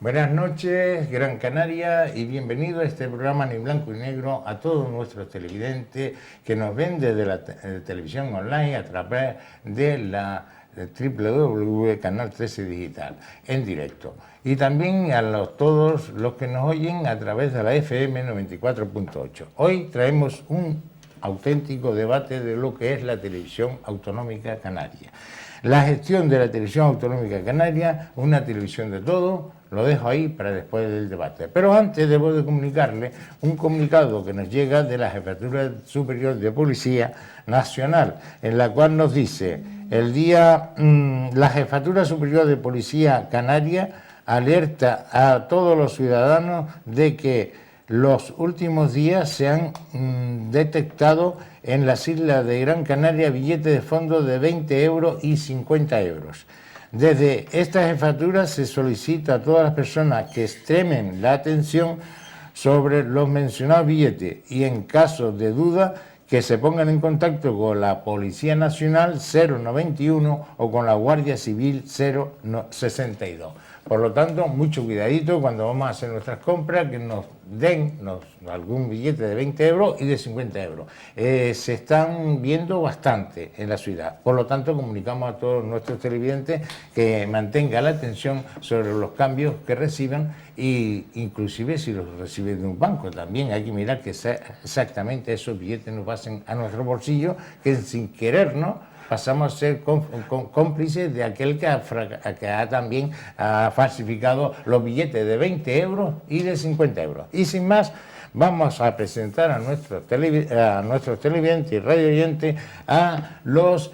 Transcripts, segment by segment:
Buenas noches, Gran Canaria, y bienvenido a este programa Ni Blanco ni Negro a todos nuestros televidentes que nos ven desde la televisión online a través de la www Canal 13 Digital en directo. Y también a todos los que nos oyen a través de la FM 94.8. Hoy traemos un auténtico debate de lo que es la televisión autonómica canaria. La gestión de la televisión autonómica canaria, una televisión de todo, lo dejo ahí para después del debate. Pero antes debo de comunicarle un comunicado que nos llega de la Jefatura Superior de Policía Nacional, en la cual nos dice, la Jefatura Superior de Policía Canaria alerta a todos los ciudadanos de que los últimos días se han detectado en las islas de Gran Canaria billetes de fondo de 20 euros y 50 euros. Desde esta jefatura se solicita a todas las personas que extremen la atención sobre los mencionados billetes y en caso de duda que se pongan en contacto con la Policía Nacional 091 o con la Guardia Civil 062. Por lo tanto, mucho cuidadito cuando vamos a hacer nuestras compras, que nos den algún billete de 20 euros y de 50 euros. Se están viendo bastante en la ciudad. Por lo tanto, comunicamos a todos nuestros televidentes que mantengan la atención sobre los cambios que reciban e inclusive si los reciben de un banco. También hay que mirar que exactamente esos billetes nos pasen a nuestro bolsillo, que sin querernos pasamos a ser cómplices de aquel que ha también falsificado los billetes de 20 euros y de 50 euros. Y sin más, vamos a presentar a nuestros televidentes y radio oyentes a los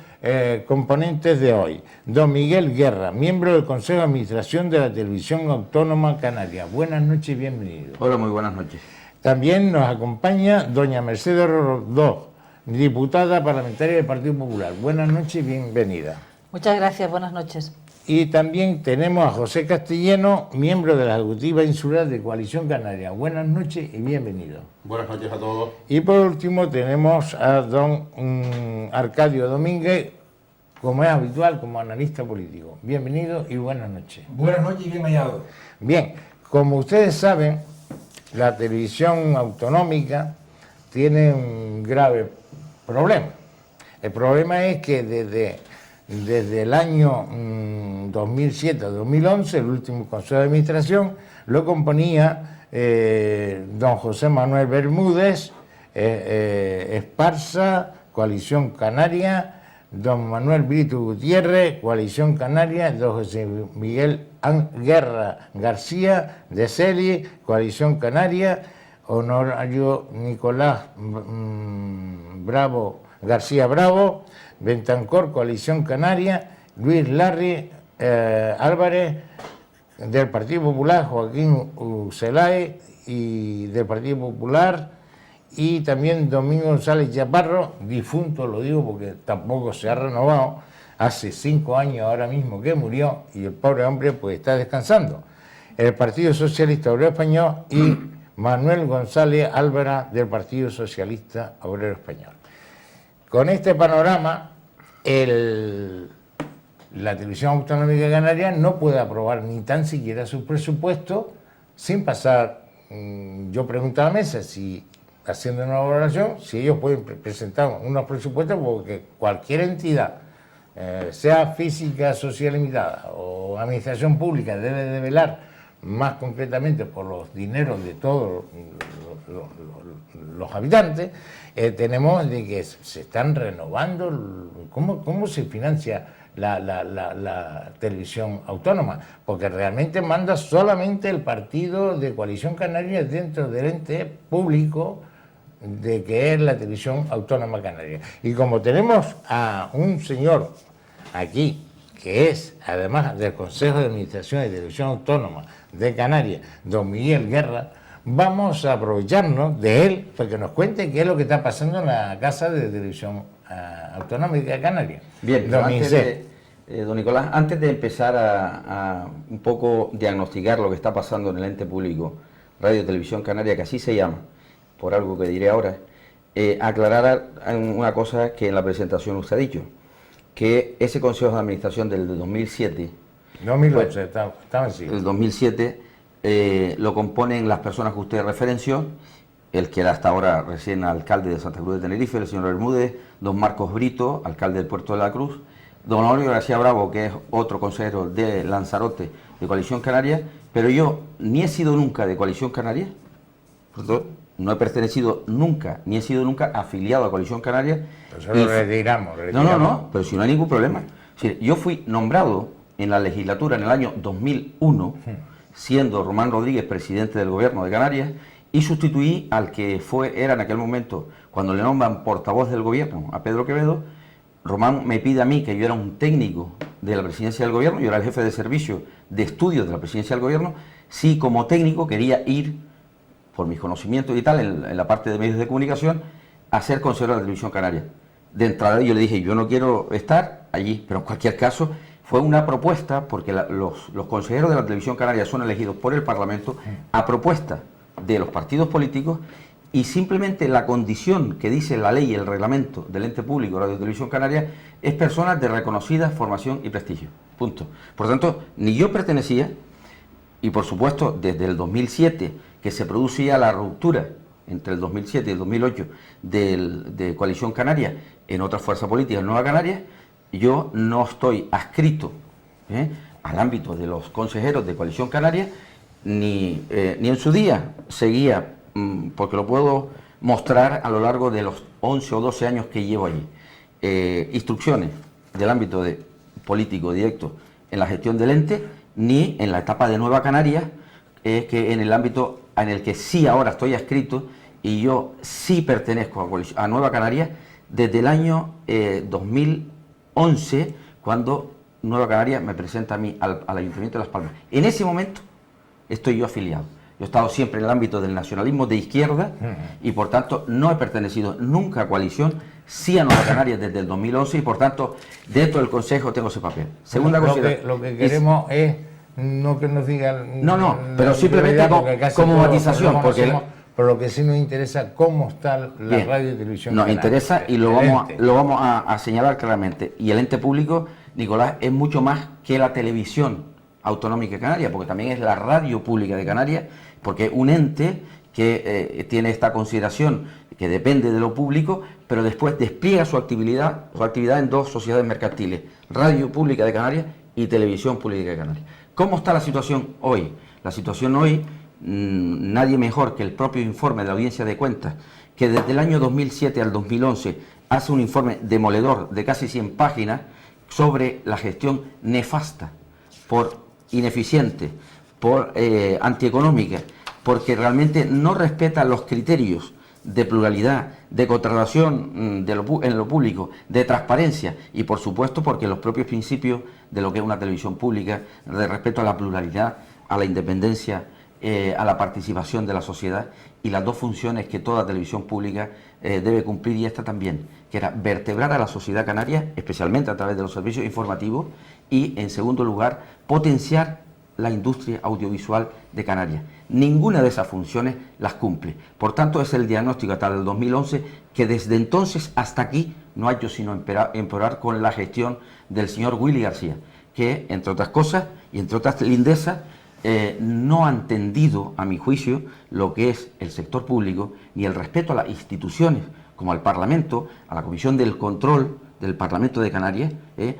componentes de hoy. Don Miguel Guerra, miembro del Consejo de Administración de la Televisión Autónoma Canaria. Buenas noches y bienvenido. Hola, muy buenas noches. También nos acompaña doña Mercedes Rodó, diputada parlamentaria del Partido Popular. Buenas noches y bienvenida. Muchas gracias, buenas noches. Y también tenemos a José Castellano, miembro de la Ejecutiva Insular de Coalición Canaria. Buenas noches y bienvenido. Buenas noches a todos. Y por último tenemos a don Arcadio Domínguez, como es habitual, como analista político. Bienvenido y buenas noches. Buenas noches y bien hallado. Bien, como ustedes saben, la televisión autonómica tiene un grave problema. El problema es que desde el año 2007 a 2011, el último Consejo de Administración, lo componía don José Manuel Bermúdez, Esparza, Coalición Canaria, don Manuel Brito Gutiérrez, Coalición Canaria, don José Miguel Guerra García, de Celi, Coalición Canaria, Honorario Nicolás García Bravo, Bentancor, Coalición Canaria, Luis Larry Álvarez, del Partido Popular, Joaquín Ucelae, y del Partido Popular, y también Domingo González Chaparro, difunto, lo digo porque tampoco se ha renovado, hace 5 años ahora mismo que murió, y el pobre hombre pues está descansando. El Partido Socialista Obrero Español y Manuel González Álvarez del Partido Socialista Obrero Español. Con este panorama, la Televisión Autonómica Canaria no puede aprobar ni tan siquiera su presupuesto sin pasar, yo pregunto a la mesa, si haciendo una valoración, si ellos pueden presentar unos presupuestos, porque cualquier entidad, sea física, social limitada o administración pública, debe de velar más concretamente por los dineros de todos los habitantes. Tenemos de que se están renovando, ¿cómo se financia la televisión autónoma? Porque realmente manda solamente el partido de Coalición Canaria dentro del ente público de que es la Televisión Autónoma Canaria. Y como tenemos a un señor aquí que es, además del Consejo de Administración de Televisión Autónoma de Canarias, don Miguel Guerra, vamos a aprovecharnos de él para que nos cuente qué es lo que está pasando en la Casa de Televisión Autonómica de Canarias. Bien, don Nicolás, antes de empezar a un poco diagnosticar lo que está pasando en el ente público Radio Televisión Canaria, que así se llama, por algo que diré ahora, aclarar una cosa que en la presentación usted ha dicho, que ese Consejo de Administración del 2007... 2008, estaba así. El 2007 lo componen las personas que usted referenció, el que era hasta ahora recién alcalde de Santa Cruz de Tenerife, el señor Bermúdez, don Marcos Brito, alcalde del Puerto de la Cruz, don Honorio García Bravo, que es otro consejero de Lanzarote, de Coalición Canaria, pero yo ni he sido nunca de Coalición Canaria, no he pertenecido nunca, ni he sido nunca afiliado a Coalición Canaria. Pues lo retiramos. No, pero si no hay ningún problema. Sí, yo fui nombrado en la legislatura en el año 2001, siendo Román Rodríguez presidente del gobierno de Canarias, y sustituí al que era en aquel momento, cuando le nombran portavoz del gobierno, a Pedro Quevedo. Román me pide a mí, que yo era un técnico de la presidencia del gobierno, yo era el jefe de servicio de estudios de la presidencia del gobierno, si como técnico quería ir, por mis conocimientos y tal, en la parte de medios de comunicación, a ser consejero de la Televisión Canaria. De entrada yo le dije, yo no quiero estar allí, pero en cualquier caso fue una propuesta, porque los consejeros de la Televisión Canaria son elegidos por el Parlamento a propuesta de los partidos políticos, y simplemente la condición que dice la ley y el reglamento del ente público Radio Televisión Canaria es personas de reconocida formación y prestigio. Punto. Por lo tanto, ni yo pertenecía, y por supuesto desde el 2007, que se producía la ruptura entre el 2007 y el 2008 de Coalición Canaria en otra fuerza política, Nueva Canarias, yo no estoy adscrito al ámbito de los consejeros de Coalición Canaria, ni en su día seguía, porque lo puedo mostrar a lo largo de los 11 o 12 años que llevo allí, instrucciones del ámbito de político directo en la gestión del ente, ni en la etapa de Nueva Canarias, que en el ámbito en el que sí ahora estoy adscrito, y yo sí pertenezco a Nueva Canarias desde el año 2011, cuando Nueva Canarias me presenta a mí al Ayuntamiento de Las Palmas. En ese momento estoy yo afiliado. Yo he estado siempre en el ámbito del nacionalismo de izquierda y por tanto no he pertenecido nunca a Coalición, sí a Nueva Canarias desde el 2011, y por tanto dentro del Consejo tengo ese papel. Segunda cosa. Lo que queremos es no que nos digan... No, pero simplemente como matización, porque... Por lo que sí nos interesa cómo está la radio y televisión. Nos interesa y lo vamos a señalar claramente. Y el ente público, Nicolás, es mucho más que la televisión autonómica de Canarias, porque también es la radio pública de Canarias, porque es un ente que tiene esta consideración, que depende de lo público, pero después despliega su actividad en dos sociedades mercantiles, Radio Pública de Canarias y Televisión Pública de Canarias. ¿Cómo está la situación hoy? La situación hoy, nadie mejor que el propio informe de la Audiencia de Cuentas, que desde el año 2007 al 2011 hace un informe demoledor de casi 100 páginas sobre la gestión nefasta, por ineficiente, por antieconómica, porque realmente no respeta los criterios de pluralidad, de contratación en lo público, de transparencia, y por supuesto porque los propios principios de lo que es una televisión pública, de respeto a la pluralidad, a la independencia, a la participación de la sociedad, y las dos funciones que toda televisión pública debe cumplir, y esta también, que era vertebrar a la sociedad canaria, especialmente a través de los servicios informativos, y en segundo lugar, potenciar la industria audiovisual de Canarias. Ninguna de esas funciones las cumple. Por tanto, es el diagnóstico hasta el 2011, que desde entonces hasta aquí no ha hecho sino empeorar con la gestión del señor Willy García, que, entre otras cosas y entre otras lindezas, no ha entendido, a mi juicio, lo que es el sector público, ni el respeto a las instituciones, como al Parlamento, a la Comisión del Control del Parlamento de Canarias,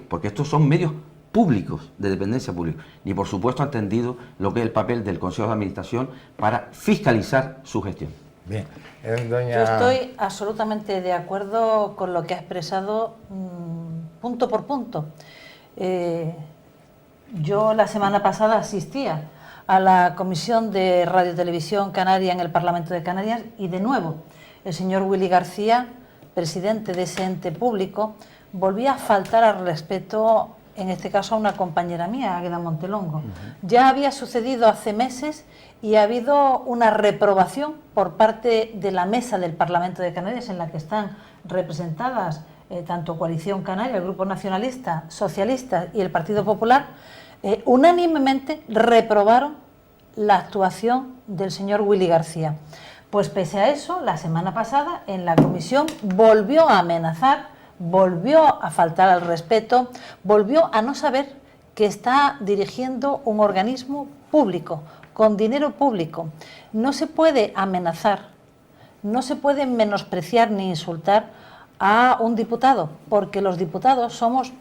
porque estos son medios públicos, de dependencia pública, ni por supuesto ha entendido lo que es el papel del Consejo de Administración para fiscalizar su gestión. Bien. Yo estoy absolutamente de acuerdo con lo que ha expresado punto por punto. Yo la semana pasada asistía a la Comisión de Radio y Televisión Canaria en el Parlamento de Canarias, y de nuevo el señor Willy García, presidente de ese ente público, volvía a faltar al respeto, en este caso a una compañera mía, Águeda Montelongo. Ya había sucedido hace meses y ha habido una reprobación por parte de la mesa del Parlamento de Canarias, en la que están representadas tanto Coalición Canaria, el Grupo Nacionalista, Socialista y el Partido Popular. Unánimemente reprobaron la actuación del señor Willy García. Pues pese a eso, la semana pasada en la comisión volvió a amenazar, volvió a faltar al respeto, volvió a no saber que está dirigiendo un organismo público, con dinero público. No se puede amenazar, no se puede menospreciar ni insultar a un diputado, porque los diputados somos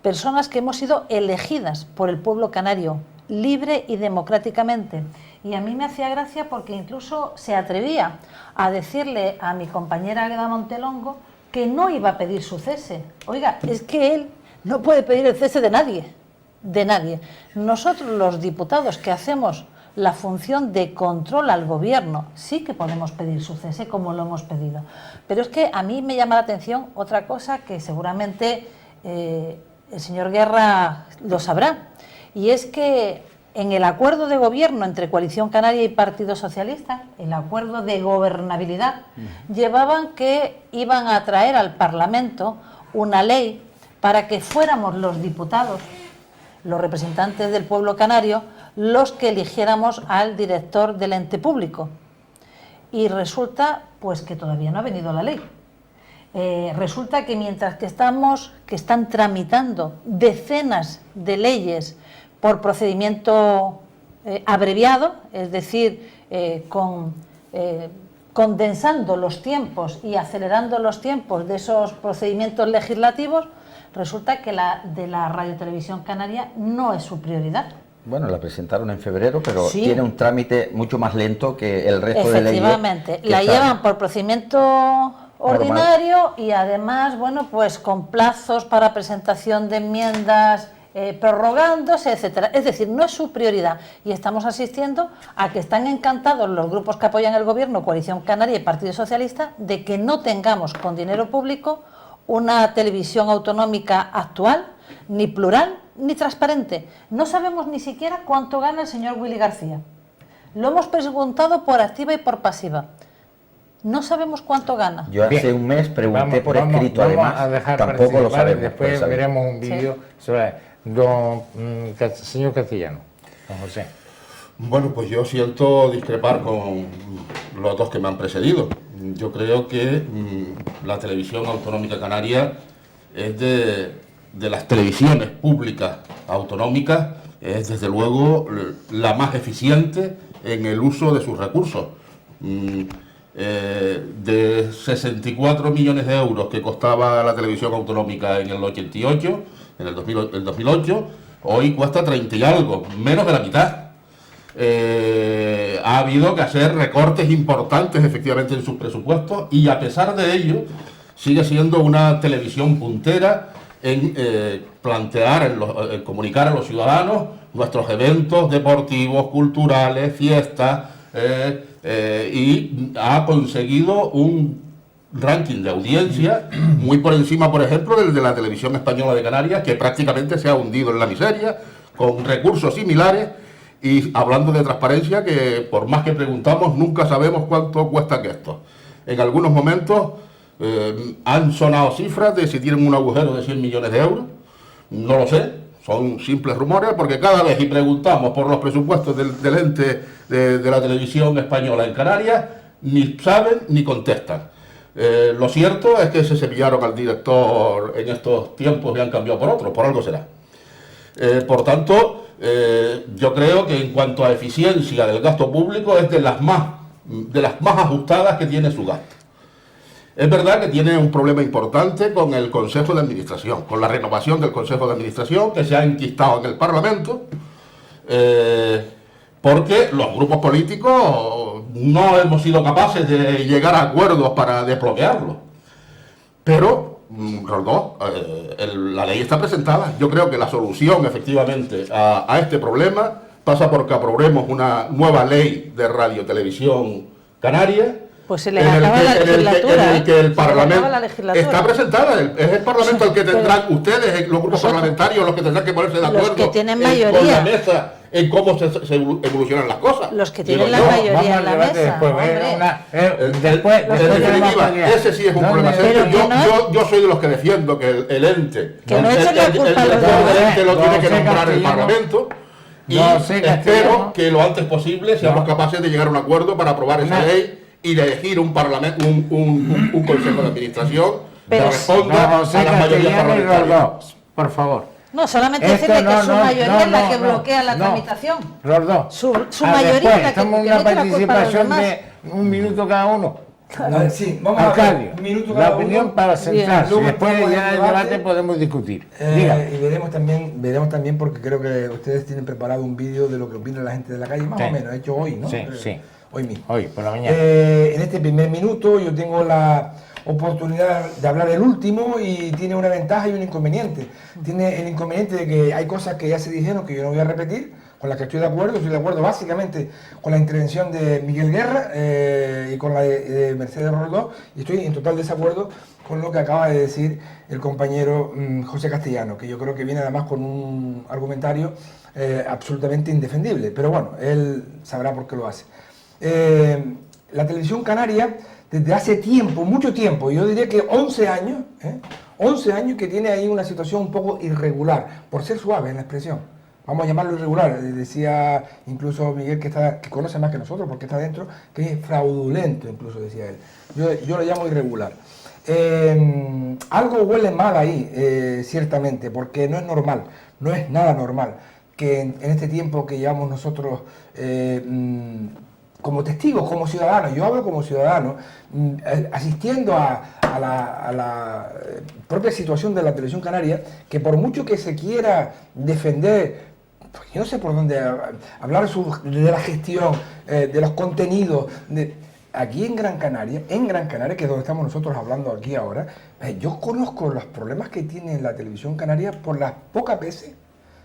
personas que hemos sido elegidas por el pueblo canario, libre y democráticamente. Y a mí me hacía gracia porque incluso se atrevía a decirle a mi compañera Agueda Montelongo que no iba a pedir su cese. Oiga, es que él no puede pedir el cese de nadie, de nadie. Nosotros los diputados que hacemos la función de control al gobierno sí que podemos pedir su cese como lo hemos pedido. Pero es que a mí me llama la atención otra cosa que seguramente el señor Guerra lo sabrá, y es que en el acuerdo de gobierno entre Coalición Canaria y Partido Socialista, el acuerdo de gobernabilidad, llevaban que iban a traer al Parlamento una ley para que fuéramos los diputados, los representantes del pueblo canario, los que eligiéramos al director del ente público. Y resulta pues que todavía no ha venido la ley. Resulta que mientras que están tramitando decenas de leyes por procedimiento abreviado, es decir, condensando los tiempos y acelerando los tiempos de esos procedimientos legislativos, resulta que de la radiotelevisión canaria no es su prioridad. Bueno, la presentaron en febrero, pero sí, tiene un trámite mucho más lento que el resto de leyes. Efectivamente, la llevan por procedimiento ordinario normal, y además, bueno, pues con plazos para presentación de enmiendas prorrogándose, etcétera. Es decir, no es su prioridad, y estamos asistiendo a que están encantados los grupos que apoyan el gobierno, Coalición Canaria y Partido Socialista, de que no tengamos con dinero público una televisión autonómica actual, ni plural, ni transparente. No sabemos ni siquiera cuánto gana el señor Willy García. Lo hemos preguntado por activa y por pasiva. No sabemos cuánto gana. Yo hace un mes pregunté por escrito, además, tampoco lo sabemos. Después veremos un vídeo sobre señor Castellano, don José. Bueno, pues yo siento discrepar con los dos que me han precedido. Yo creo que la televisión autonómica canaria es de las televisiones públicas autonómicas, es desde luego la más eficiente en el uso de sus recursos. De 64 millones de euros que costaba la televisión autonómica en el 88, en el 2008, hoy cuesta 30 y algo, menos de la mitad. Ha habido que hacer recortes importantes efectivamente en sus presupuestos, y a pesar de ello sigue siendo una televisión puntera en plantear, en comunicar a los ciudadanos nuestros eventos deportivos, culturales, fiestas, y ha conseguido un ranking de audiencia muy por encima, por ejemplo, del de la televisión española de Canarias, que prácticamente se ha hundido en la miseria, con recursos similares. Y hablando de transparencia, que por más que preguntamos, nunca sabemos cuánto cuesta esto. En algunos momentos han sonado cifras de si tienen un agujero de 100 millones de euros. No lo sé, son simples rumores, porque cada vez que preguntamos por los presupuestos del ente de la televisión española en Canarias, ni saben ni contestan. Lo cierto es que se cepillaron al director en estos tiempos y han cambiado por otro, por algo será. Por tanto, yo creo que en cuanto a eficiencia del gasto público es de las más ajustadas que tiene su gasto. Es verdad que tiene un problema importante con el Consejo de Administración, con la renovación del Consejo de Administración que se ha enquistado en el Parlamento, porque los grupos políticos no hemos sido capaces de llegar a acuerdos para desbloquearlo. Pero la ley está presentada. Yo creo que la solución efectivamente a este problema pasa por que aprobemos una nueva ley de radiotelevisión canaria. Pues se le acaba la legislatura. En el que el Parlamento está presentada. Es el Parlamento el que tendrán ustedes, los grupos parlamentarios, los que tendrán que ponerse de acuerdo los que tienen mayoría con la mesa en cómo se evolucionan las cosas. Los que tienen la mayoría en la mesa. Ese sí es un problema serio. Yo soy de los que defiendo que el ente, que no echen la culpa el ente lo tiene que nombrar el Parlamento. Y espero que lo antes posible seamos capaces de llegar a un acuerdo para aprobar esa ley y de elegir un parlamento, un consejo de administración que responda a las mayorías parlamentarias. Por favor, No, solamente Esto decirle que no, su no, mayoría es la que no, bloquea la no. tramitación. Los dos. Su Ah, mayoría después, es la que estamos en no una tiene la culpa a los participación demás. de un minuto cada uno. Sí, vamos a Arcadio, ver, un minuto la cada opinión uno. para sentarse. Luego Después entramos en ya el el debate podemos discutir. Diga. Y veremos también porque creo que ustedes tienen preparado un vídeo de lo que opina la gente de la calle, más Sí. o menos, hecho hoy, ¿no? Sí, sí. Hoy mismo. Hoy, por la mañana. En este primer minuto yo tengo la oportunidad de hablar el último y tiene una ventaja y un inconveniente. Tiene el inconveniente de que hay cosas que ya se dijeron que yo no voy a repetir, con las que estoy de acuerdo básicamente con la intervención de Miguel Guerra y con la de Mercedes Roldós, y estoy en total desacuerdo con lo que acaba de decir el compañero José Castellano, que yo creo que viene además con un argumentario absolutamente indefendible, pero bueno, él sabrá por qué lo hace. La televisión canaria, desde hace tiempo, mucho tiempo, yo diría que 11 años, 11 años que tiene ahí una situación un poco irregular, por ser suave en la expresión. Vamos a llamarlo irregular, decía incluso Miguel, que conoce más que nosotros porque está dentro, que es fraudulento, incluso decía él. Yo lo llamo irregular. Algo huele mal ahí, ciertamente, porque no es normal, no es nada normal que en este tiempo que llevamos nosotros como testigos, como ciudadanos, yo hablo como ciudadano, asistiendo a la propia situación de la televisión canaria, que por mucho que se quiera defender, pues yo no sé por dónde hablar de la gestión, de los contenidos, aquí en Gran Canaria, que es donde estamos nosotros hablando aquí ahora, yo conozco los problemas que tiene la televisión canaria por las pocas veces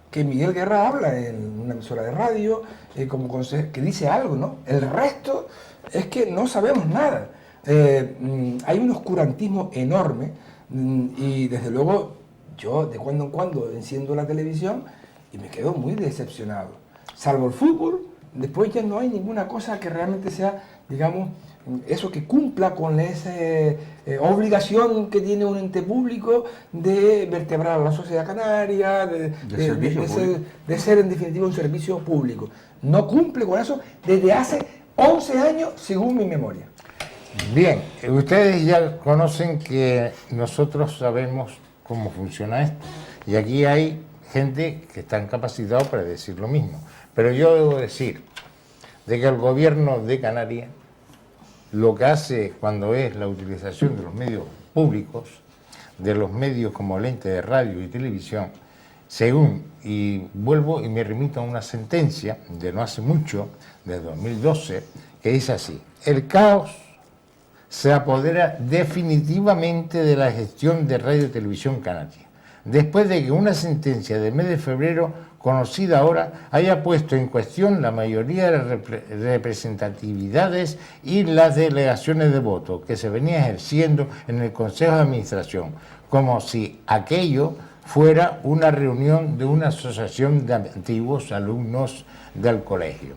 que Miguel Guerra habla en una emisora de radio, que dice algo, ¿no? El resto es que no sabemos nada. Hay un oscurantismo enorme y desde luego yo de cuando en cuando enciendo la televisión y me quedo muy decepcionado. Salvo el fútbol, después ya no hay ninguna cosa que realmente sea, digamos, eso que cumpla con esa obligación que tiene un ente público de vertebrar a la sociedad canaria, de ser en definitiva un servicio público. No cumple con eso desde hace 11 años, según mi memoria. Bien, ustedes ya conocen que nosotros sabemos cómo funciona esto. Y aquí hay gente que está capacitada para decir lo mismo. Pero yo debo decir de que el gobierno de Canarias lo que hace cuando es la utilización de los medios públicos, de los medios como el ente de radio y televisión, según, y vuelvo y me remito a una sentencia de no hace mucho, de 2012, que dice así: el caos se apodera definitivamente de la gestión de Radio y Televisión Canaria, después de que una sentencia del mes de febrero, conocida ahora, haya puesto en cuestión la mayoría de las representatividades y las delegaciones de voto que se venía ejerciendo en el Consejo de Administración, como si aquello fuera una reunión de una asociación de antiguos alumnos del colegio.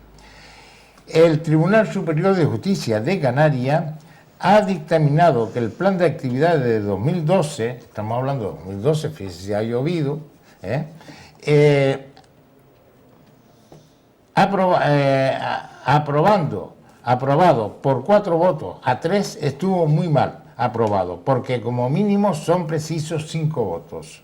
El Tribunal Superior de Justicia de Canarias ha dictaminado que el plan de actividades de 2012, estamos hablando de 2012, fíjese si ha llovido, aprobado por 4 votos a 3, estuvo muy mal aprobado, porque como mínimo son precisos 5 votos,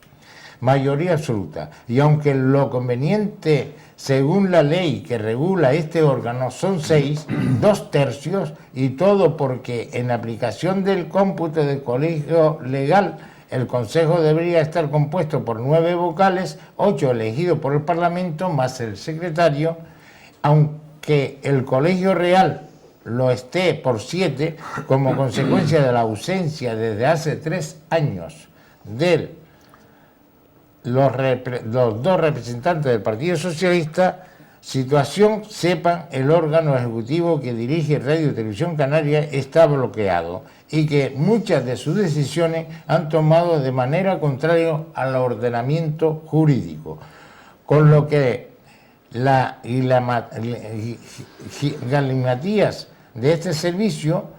mayoría absoluta, y aunque lo conveniente según la ley que regula este órgano son 6, 2/3, y todo porque en aplicación del cómputo del colegio legal el Consejo debería estar compuesto por 9 vocales, 8 elegidos por el Parlamento más el secretario, aunque el Colegio Real lo esté por 7, como consecuencia de la ausencia desde hace 3 años de los 2 representantes del Partido Socialista, situación, sepan, el órgano ejecutivo que dirige Radio y Televisión Canaria está bloqueado y que muchas de sus decisiones han tomado de manera contraria al ordenamiento jurídico, con lo que la galimatías de este servicio,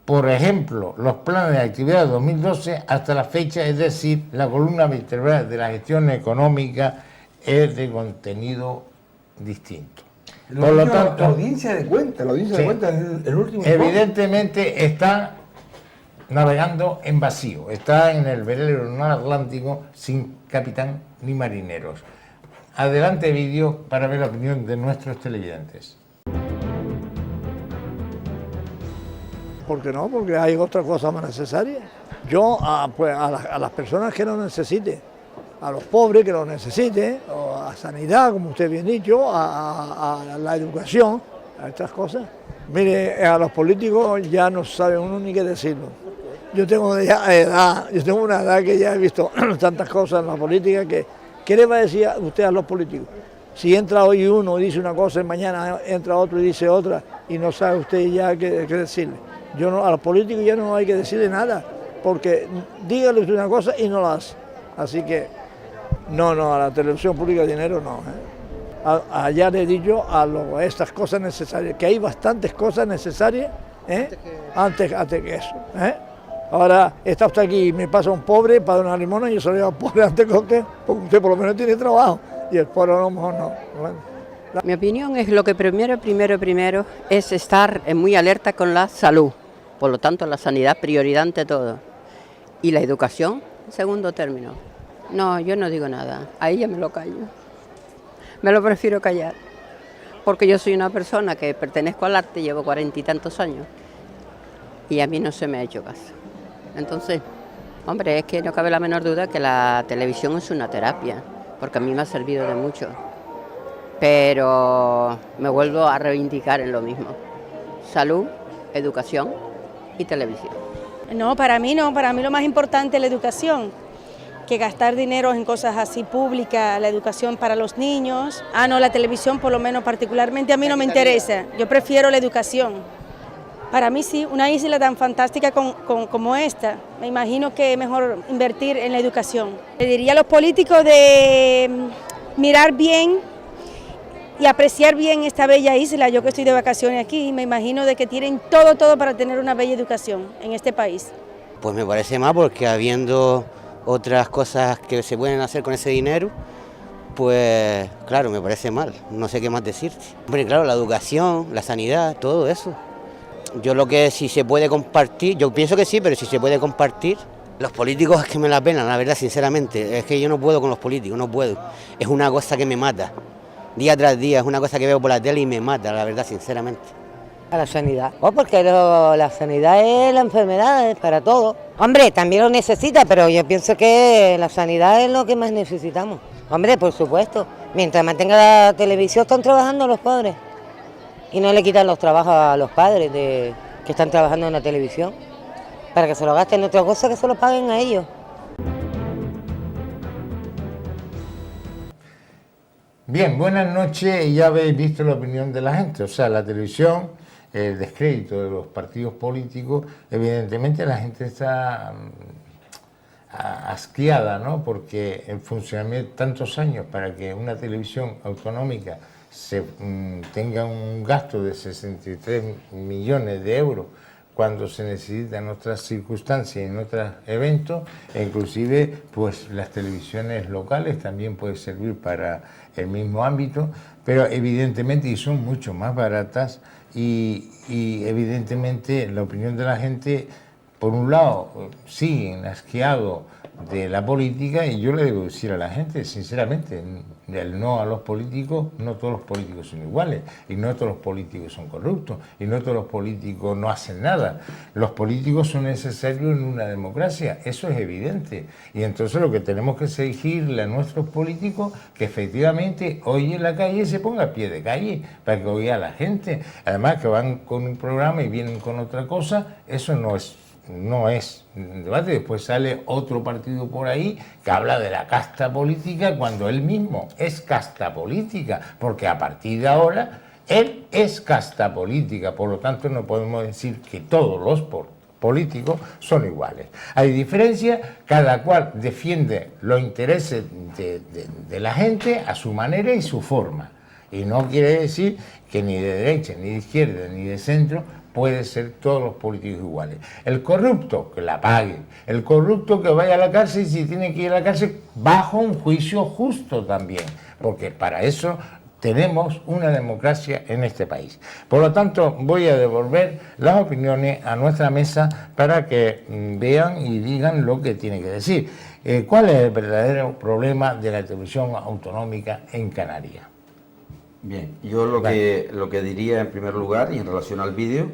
por ejemplo, los planes de actividad de 2012 hasta la fecha, es decir, la columna vertebral de la gestión económica, es de contenido distinto. Por lo tanto, la audiencia de cuenta, sí, el último evidentemente están navegando en vacío, está en el velero Atlántico sin capitán ni marineros. Adelante vídeo para ver la opinión de nuestros televidentes. ¿Por qué no? Porque hay otras cosas más necesarias. Yo a las personas que lo necesiten, a los pobres que lo necesiten, o a sanidad, como usted bien dicho, a la educación, a estas cosas. Mire, a los políticos ya no sabe uno ni qué decirlo. Yo tengo ya edad, yo tengo una edad que ya he visto tantas cosas en la política que, ¿qué le va a decir usted a los políticos? Si entra hoy uno y dice una cosa y mañana entra otro y dice otra y no sabe usted ya qué decirle. Yo no, a los políticos ya no hay que decirle nada, porque dígale usted una cosa y no la hace. Así que no, a la televisión pública de dinero no. Allá le he dicho a estas cosas necesarias, que hay bastantes cosas necesarias antes que eso. Ahora está usted aquí y me pasa un pobre para dar una limona y yo soy pobre antes que usted, porque usted por lo menos tiene trabajo y el pobre a lo mejor no. Mi opinión es lo que primero es estar muy alerta con la salud, por lo tanto la sanidad prioridad ante todo y la educación en segundo término. No, yo no digo nada, ahí ya me lo callo, me lo prefiero callar, porque yo soy una persona que pertenezco al arte, llevo 40 y tantos años y a mí no se me ha hecho caso. Entonces, hombre, es que no cabe la menor duda que la televisión es una terapia, porque a mí me ha servido de mucho. Pero me vuelvo a reivindicar en lo mismo. Salud, educación y televisión. No, para mí lo más importante es la educación, que gastar dinero en cosas así públicas, la educación para los niños. No, la televisión por lo menos particularmente a mí no me interesa, yo prefiero la educación. Para mí sí, una isla tan fantástica como esta, me imagino que es mejor invertir en la educación. Le diría a los políticos de mirar bien y apreciar bien esta bella isla. Yo que estoy de vacaciones aquí, me imagino de que tienen todo para tener una bella educación en este país. Pues me parece mal, porque habiendo otras cosas que se pueden hacer con ese dinero, pues claro, me parece mal, no sé qué más decirte. Hombre, claro, la educación, la sanidad, todo eso. Yo lo que si se puede compartir, yo pienso que sí, pero si se puede compartir. Los políticos es que me la pena, la verdad, sinceramente, es que yo no puedo con los políticos, no puedo. Es una cosa que me mata, día tras día, es una cosa que veo por la tele y me mata, la verdad, sinceramente. A la sanidad, porque la sanidad es la enfermedad, es para todo. Hombre, también lo necesita, pero yo pienso que la sanidad es lo que más necesitamos. Hombre, por supuesto, mientras mantenga la televisión están trabajando los pobres y no le quitan los trabajos a los padres que están trabajando en la televisión, para que se lo gasten en otra cosa, que se lo paguen a ellos. Bien, buenas noches, y ya habéis visto la opinión de la gente, o sea, la televisión, el descrédito de los partidos políticos, evidentemente la gente está asqueada, ¿no? Porque el funcionamiento de tantos años para que una televisión autonómica tenga un gasto de 63 millones de euros cuando se necesita en otras circunstancias, en otros eventos, e inclusive pues las televisiones locales también pueden servir para el mismo ámbito, pero evidentemente y son mucho más baratas y evidentemente la opinión de la gente, por un lado, siguen asqueados de la política, y yo le debo decir a la gente, sinceramente, el no a los políticos, no todos los políticos son iguales, y no todos los políticos son corruptos, y no todos los políticos no hacen nada. Los políticos son necesarios en una democracia, eso es evidente, y entonces lo que tenemos que exigirle a nuestros políticos, que efectivamente hoy en la calle se ponga a pie de calle, para que oiga a la gente. Además que van con un programa y vienen con otra cosa, eso no es debate. Después sale otro partido por ahí que habla de la casta política cuando él mismo es casta política, porque a partir de ahora él es casta política, por lo tanto no podemos decir que todos los políticos son iguales. Hay diferencias, cada cual defiende los intereses de la gente a su manera y su forma, y no quiere decir que ni de derecha, ni de izquierda, ni de centro puede ser todos los políticos iguales. El corrupto, que la pague. El corrupto, que vaya a la cárcel, y si tiene que ir a la cárcel, bajo un juicio justo también. Porque para eso tenemos una democracia en este país. Por lo tanto, voy a devolver las opiniones a nuestra mesa para que vean y digan lo que tienen que decir. ¿Cuál es el verdadero problema de la televisión autonómica en Canarias? Bien, yo lo que diría en primer lugar, y en relación al vídeo,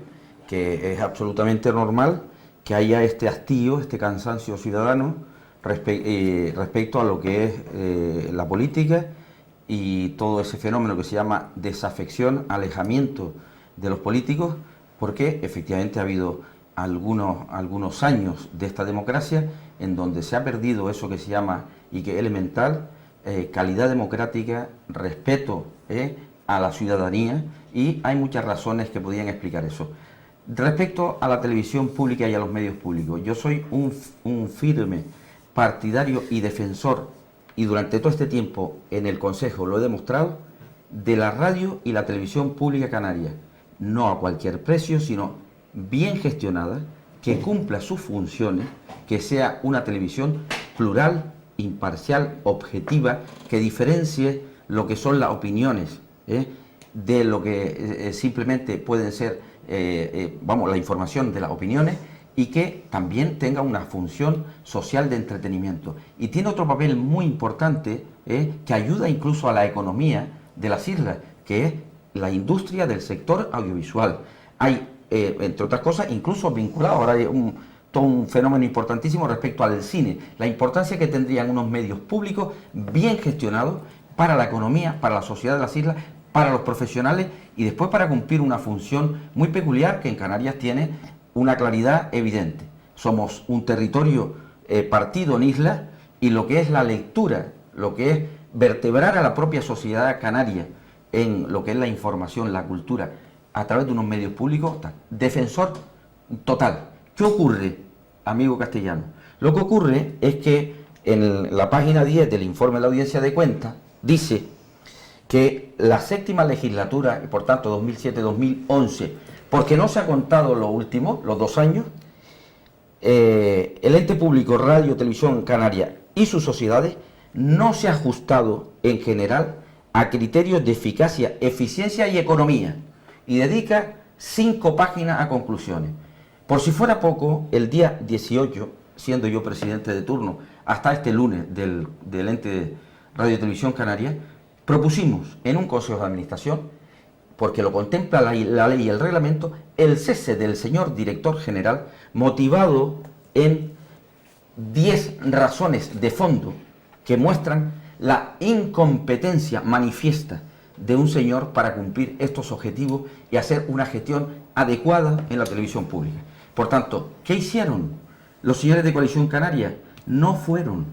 que es absolutamente normal que haya este hastío, este cansancio ciudadano respecto a lo que es la política y todo ese fenómeno que se llama desafección, alejamiento de los políticos, porque efectivamente ha habido algunos años de esta democracia en donde se ha perdido eso que se llama, y que es elemental, calidad democrática, respeto a la ciudadanía, y hay muchas razones que podrían explicar eso. Respecto a la televisión pública y a los medios públicos, yo soy un firme partidario y defensor, y durante todo este tiempo en el Consejo lo he demostrado, de la radio y la televisión pública canaria, no a cualquier precio, sino bien gestionada, que cumpla sus funciones, que sea una televisión plural, imparcial, objetiva, que diferencie lo que son las opiniones de lo que simplemente pueden ser, la información de las opiniones, y que también tenga una función social de entretenimiento. Y tiene otro papel muy importante que ayuda incluso a la economía de las islas, que es la industria del sector audiovisual. Hay, entre otras cosas, incluso vinculado, ahora hay todo un fenómeno importantísimo respecto al cine, la importancia que tendrían unos medios públicos bien gestionados para la economía, para la sociedad de las islas, para los profesionales, y después para cumplir una función muy peculiar que en Canarias tiene una claridad evidente. Somos un territorio partido en islas, y lo que es la lectura, lo que es vertebrar a la propia sociedad canaria en lo que es la información, la cultura, a través de unos medios públicos, defensor total. ¿Qué ocurre, amigo castellano? Lo que ocurre es que en la página 10 del informe de la Audiencia de Cuentas dice que la séptima legislatura, y por tanto 2007-2011, porque no se ha contado lo último, los 2 años, el ente público Radio Televisión Canaria y sus sociedades no se ha ajustado en general a criterios de eficacia, eficiencia y economía, y dedica 5 páginas a conclusiones. Por si fuera poco, el día 18, siendo yo presidente de turno, hasta este lunes del ente Radio Televisión Canaria, propusimos en un consejo de administración, porque lo contempla la ley y el reglamento, el cese del señor director general, motivado en 10 razones de fondo que muestran la incompetencia manifiesta de un señor para cumplir estos objetivos y hacer una gestión adecuada en la televisión pública. Por tanto, ¿qué hicieron? Los señores de Coalición Canaria no fueron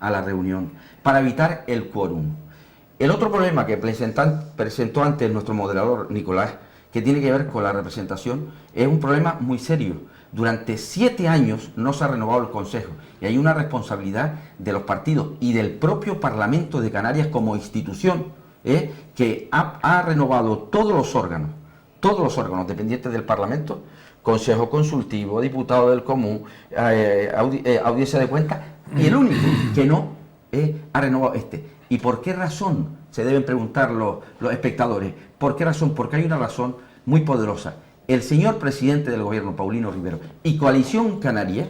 a la reunión para evitar el quórum. El otro problema que presentó antes nuestro moderador Nicolás, que tiene que ver con la representación, es un problema muy serio. Durante 7 años no se ha renovado el Consejo, y hay una responsabilidad de los partidos y del propio Parlamento de Canarias como institución, que ha renovado todos los órganos dependientes del Parlamento, Consejo Consultivo, Diputado del Común, Audiencia de Cuentas, y el único que no ha renovado este. ¿Y por qué razón? Se deben preguntar los espectadores. ¿Por qué razón? Porque hay una razón muy poderosa. El señor presidente del gobierno, Paulino Rivero, y Coalición Canaria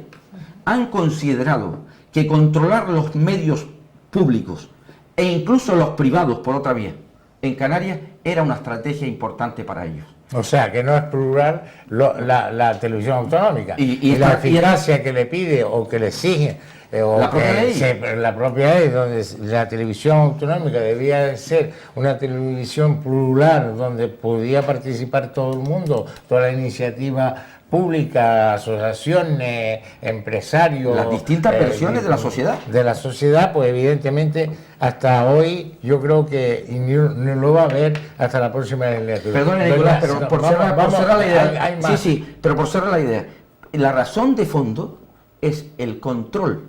han considerado que controlar los medios públicos e incluso los privados por otra vía en Canarias era una estrategia importante para ellos. O sea, que no es plural la televisión autonómica. Y la eficacia que le pide o que le exige, la propia ley, donde la televisión autonómica debía ser una televisión plural, donde podía participar todo el mundo, toda la iniciativa pública, asociaciones, empresarios, las distintas versiones de la sociedad. De la sociedad, pues evidentemente hasta hoy yo creo que no lo va a haber hasta la próxima legislatura. Perdón, Nicolás, pero por cerrar la idea. Pero por cerrar la idea. La razón de fondo es el control.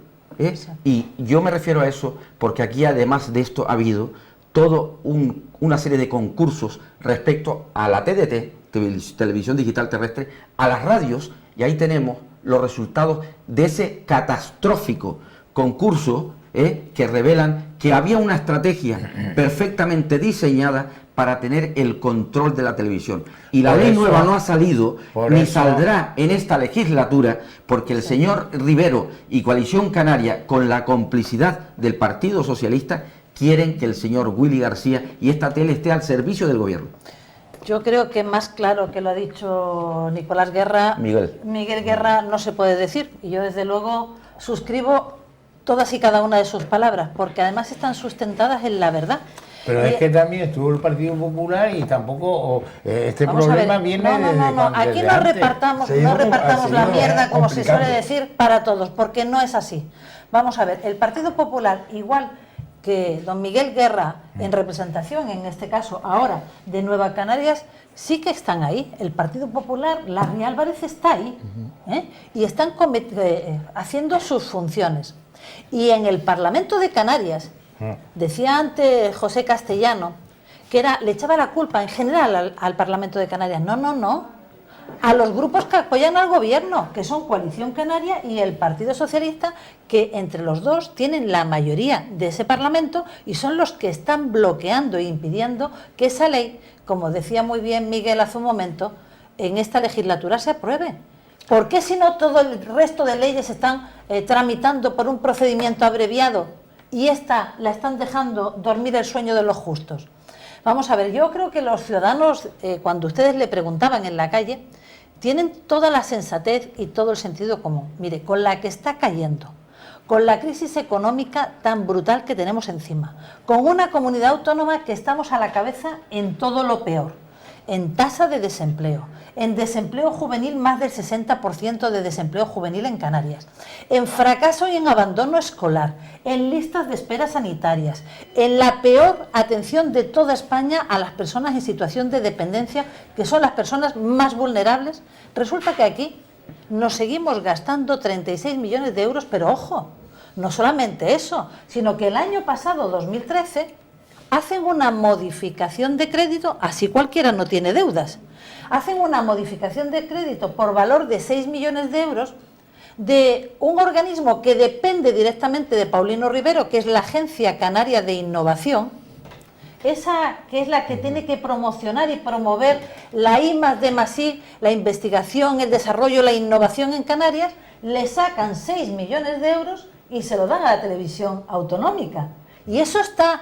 Y yo me refiero a eso porque aquí, además de esto, ha habido toda una serie de concursos respecto a la TDT, Televisión Digital Terrestre, a las radios, y ahí tenemos los resultados de ese catastrófico concurso que revelan que había una estrategia perfectamente diseñada para tener el control de la televisión. Y la ley nueva no ha salido ni saldrá en esta legislatura, porque el señor Rivero y Coalición Canaria, con la complicidad del Partido Socialista, quieren que el señor Willy García y esta tele esté al servicio del gobierno. Yo creo que más claro que lo ha dicho Nicolás Guerra, Miguel Guerra, no se puede decir. Y yo desde luego suscribo todas y cada una de sus palabras, porque además están sustentadas en la verdad. Pero es que también estuvo el Partido Popular y tampoco este problema viene aquí no repartamos la mierda, como se suele decir, para todos, porque no es así. Vamos a ver, el Partido Popular, igual que don Miguel Guerra, en representación, en este caso ahora, de Nueva Canarias, sí que están ahí. El Partido Popular, Larry Álvarez está ahí, y están haciendo sus funciones. Y en el Parlamento de Canarias, decía antes José Castellano, que le echaba la culpa en general al Parlamento de Canarias. No. A los grupos que apoyan al gobierno, que son Coalición Canaria y el Partido Socialista, que entre los dos tienen la mayoría de ese Parlamento y son los que están bloqueando e impidiendo que esa ley, como decía muy bien Miguel hace un momento, en esta legislatura se apruebe. ¿Por qué si no todo el resto de leyes están tramitando por un procedimiento abreviado y esta la están dejando dormir el sueño de los justos? Vamos a ver, yo creo que los ciudadanos, cuando ustedes le preguntaban en la calle, tienen toda la sensatez y todo el sentido común. Mire, con la que está cayendo, con la crisis económica tan brutal que tenemos encima, con una comunidad autónoma que estamos a la cabeza en todo lo peor, en tasa de desempleo, en desempleo juvenil, más del 60% de desempleo juvenil en Canarias, en fracaso y en abandono escolar, en listas de espera sanitarias, en la peor atención de toda España a las personas en situación de dependencia, que son las personas más vulnerables. Resulta que aquí nos seguimos gastando 36 millones de euros, pero ojo, no solamente eso, sino que el año pasado, 2013, hacen una modificación de crédito, así cualquiera no tiene deudas, hacen una modificación de crédito por valor de 6 millones de euros de un organismo que depende directamente de Paulino Rivero, que es la Agencia Canaria de Innovación, esa que es la que tiene que promocionar y promover la I+D+I, la investigación, el desarrollo, la innovación en Canarias. Le sacan 6 millones de euros y se lo dan a la televisión autonómica. Y eso está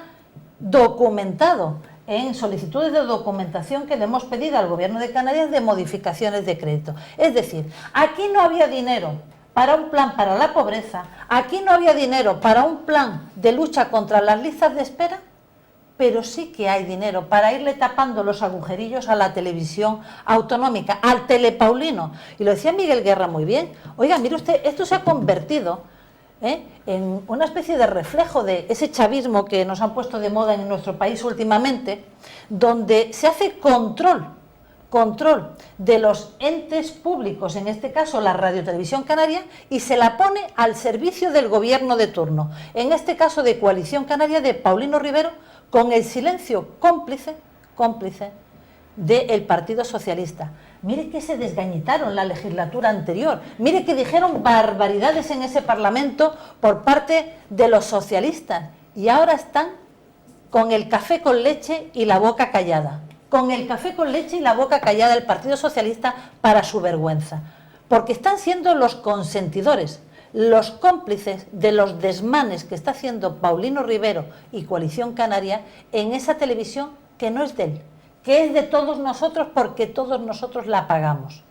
documentado en solicitudes de documentación que le hemos pedido al Gobierno de Canarias de modificaciones de crédito. Es decir, aquí no había dinero para un plan para la pobreza, aquí no había dinero para un plan de lucha contra las listas de espera, pero sí que hay dinero para irle tapando los agujerillos a la televisión autonómica, al Telepaulino. Y lo decía Miguel Guerra muy bien. Oiga, mire usted, esto se ha convertido en una especie de reflejo de ese chavismo que nos han puesto de moda en nuestro país últimamente, donde se hace control de los entes públicos, en este caso la Radio Televisión Canaria, y se la pone al servicio del gobierno de turno, en este caso de Coalición Canaria de Paulino Rivero, con el silencio cómplice del Partido Socialista. Mire que se desgañitaron la legislatura anterior, mire que dijeron barbaridades en ese Parlamento por parte de los socialistas y ahora están con el café con leche y la boca callada. Con el café con leche y la boca callada el Partido Socialista para su vergüenza, porque están siendo los consentidores, los cómplices de los desmanes que está haciendo Paulino Rivero y Coalición Canaria en esa televisión que no es de él, que es de todos nosotros porque todos nosotros la pagamos.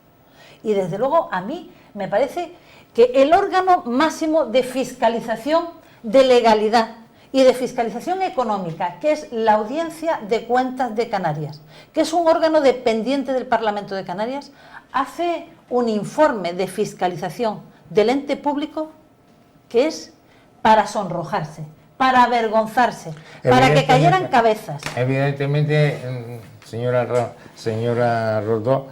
Y desde luego a mí me parece que el órgano máximo de fiscalización de legalidad y de fiscalización económica, que es la Audiencia de Cuentas de Canarias, que es un órgano dependiente del Parlamento de Canarias, hace un informe de fiscalización del ente público que es para sonrojarse, para avergonzarse, para que cayeran cabezas. Evidentemente, señora Rodó,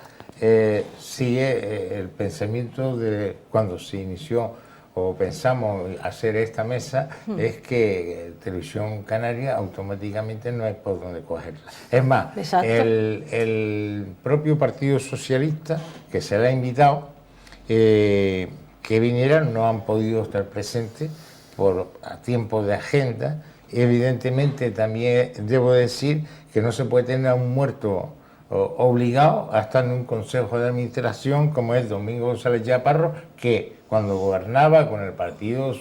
sigue el pensamiento de cuando se inició o pensamos hacer esta mesa, es que Televisión Canaria automáticamente no hay por dónde cogerla. Es más, el propio Partido Socialista, que se le ha invitado, que vinieran, no han podido estar presentes por tiempo de agenda. Evidentemente también debo decir que no se puede tener a un muerto obligado a estar en un consejo de administración como es Domingo González Chaparro, que cuando gobernaba con el Partido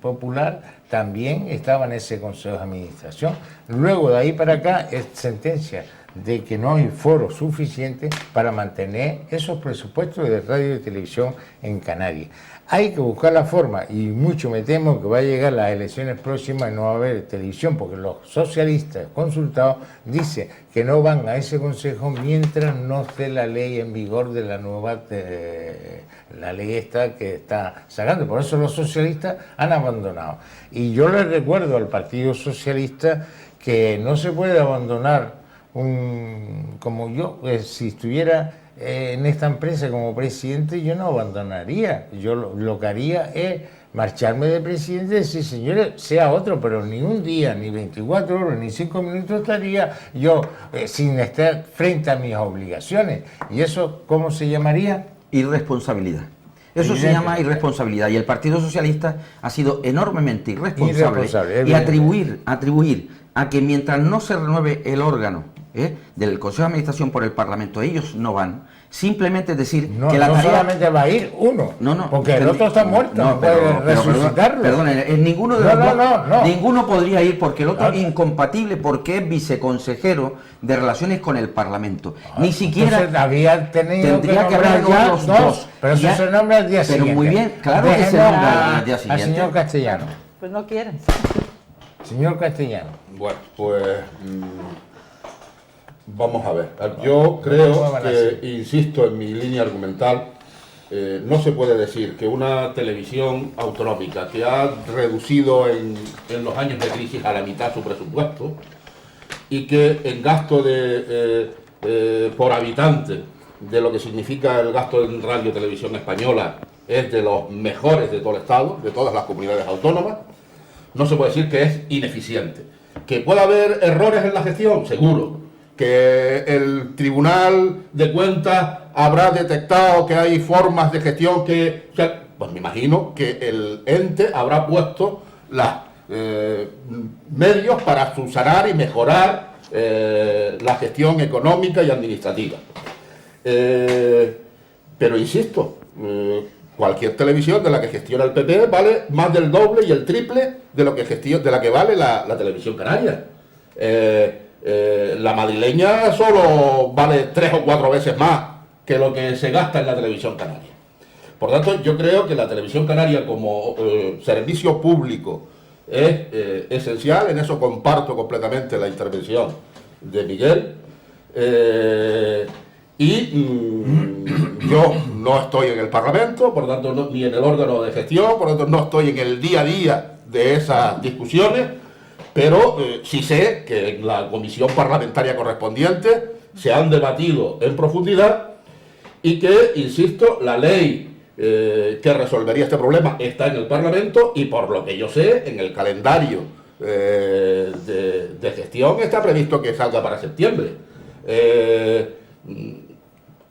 Popular también estaba en ese consejo de administración. Luego de ahí para acá es sentencia de que no hay foro suficiente para mantener esos presupuestos de radio y televisión en Canarias. Hay que buscar la forma, y mucho me temo que va a llegar las elecciones próximas y no va a haber televisión, porque los socialistas consultados dicen que no van a ese consejo mientras no esté la ley en vigor de la nueva, la ley esta que está sacando. Por eso los socialistas han abandonado. Y yo les recuerdo al Partido Socialista que no se puede abandonar como yo, si estuviera en esta empresa como presidente, yo no abandonaría. Yo lo que haría es marcharme de presidente y decir, señores, sea otro, pero ni un día, ni 24 horas, ni 5 minutos estaría yo sin estar frente a mis obligaciones. ¿Y eso cómo se llamaría? Irresponsabilidad. Eso se llama irresponsabilidad, y el Partido Socialista ha sido enormemente irresponsable y atribuir a que mientras no se renueve el órgano del Consejo de Administración por el Parlamento, ellos no van, simplemente decir que la tarea... solamente va a ir uno, porque el otro está muerto, no puede resucitarlo. Perdón, ninguno de los dos, ninguno podría ir, porque el otro es incompatible, porque es viceconsejero de Relaciones con el Parlamento. Ni siquiera tendría que haber otros dos. Pero eso se nombra al día siguiente. Pero muy bien, claro que se nombra al día siguiente. Al señor Castellano. Pues no quieren. Señor Castellano. Bueno, pues... vamos a ver. Yo creo que, insisto en mi línea argumental, no se puede decir que una televisión autonómica que ha reducido en los años de crisis a la mitad su presupuesto y que en gasto por habitante de lo que significa el gasto en radio y televisión española es de los mejores de todo el Estado, de todas las comunidades autónomas, no se puede decir que es ineficiente. ¿Que pueda haber errores en la gestión? Seguro. ¿Que el Tribunal de Cuentas habrá detectado que hay formas de gestión que... pues me imagino que el ente habrá puesto los medios para subsanar y mejorar la gestión económica y administrativa. Pero insisto, cualquier televisión de la que gestiona el PP vale más del doble y el triple de lo que de la que vale la televisión canaria. La madrileña solo vale 3 o 4 veces más que lo que se gasta en la televisión canaria. Por tanto, yo creo que la televisión canaria como servicio público es esencial. En eso comparto completamente la intervención de Miguel. Yo no estoy en el Parlamento, por tanto, ni en el órgano de gestión, por tanto, no estoy en el día a día de esas discusiones. Pero sí sé que en la comisión parlamentaria correspondiente se han debatido en profundidad y que, insisto, la ley que resolvería este problema está en el Parlamento y, por lo que yo sé, en el calendario de gestión está previsto que salga para septiembre.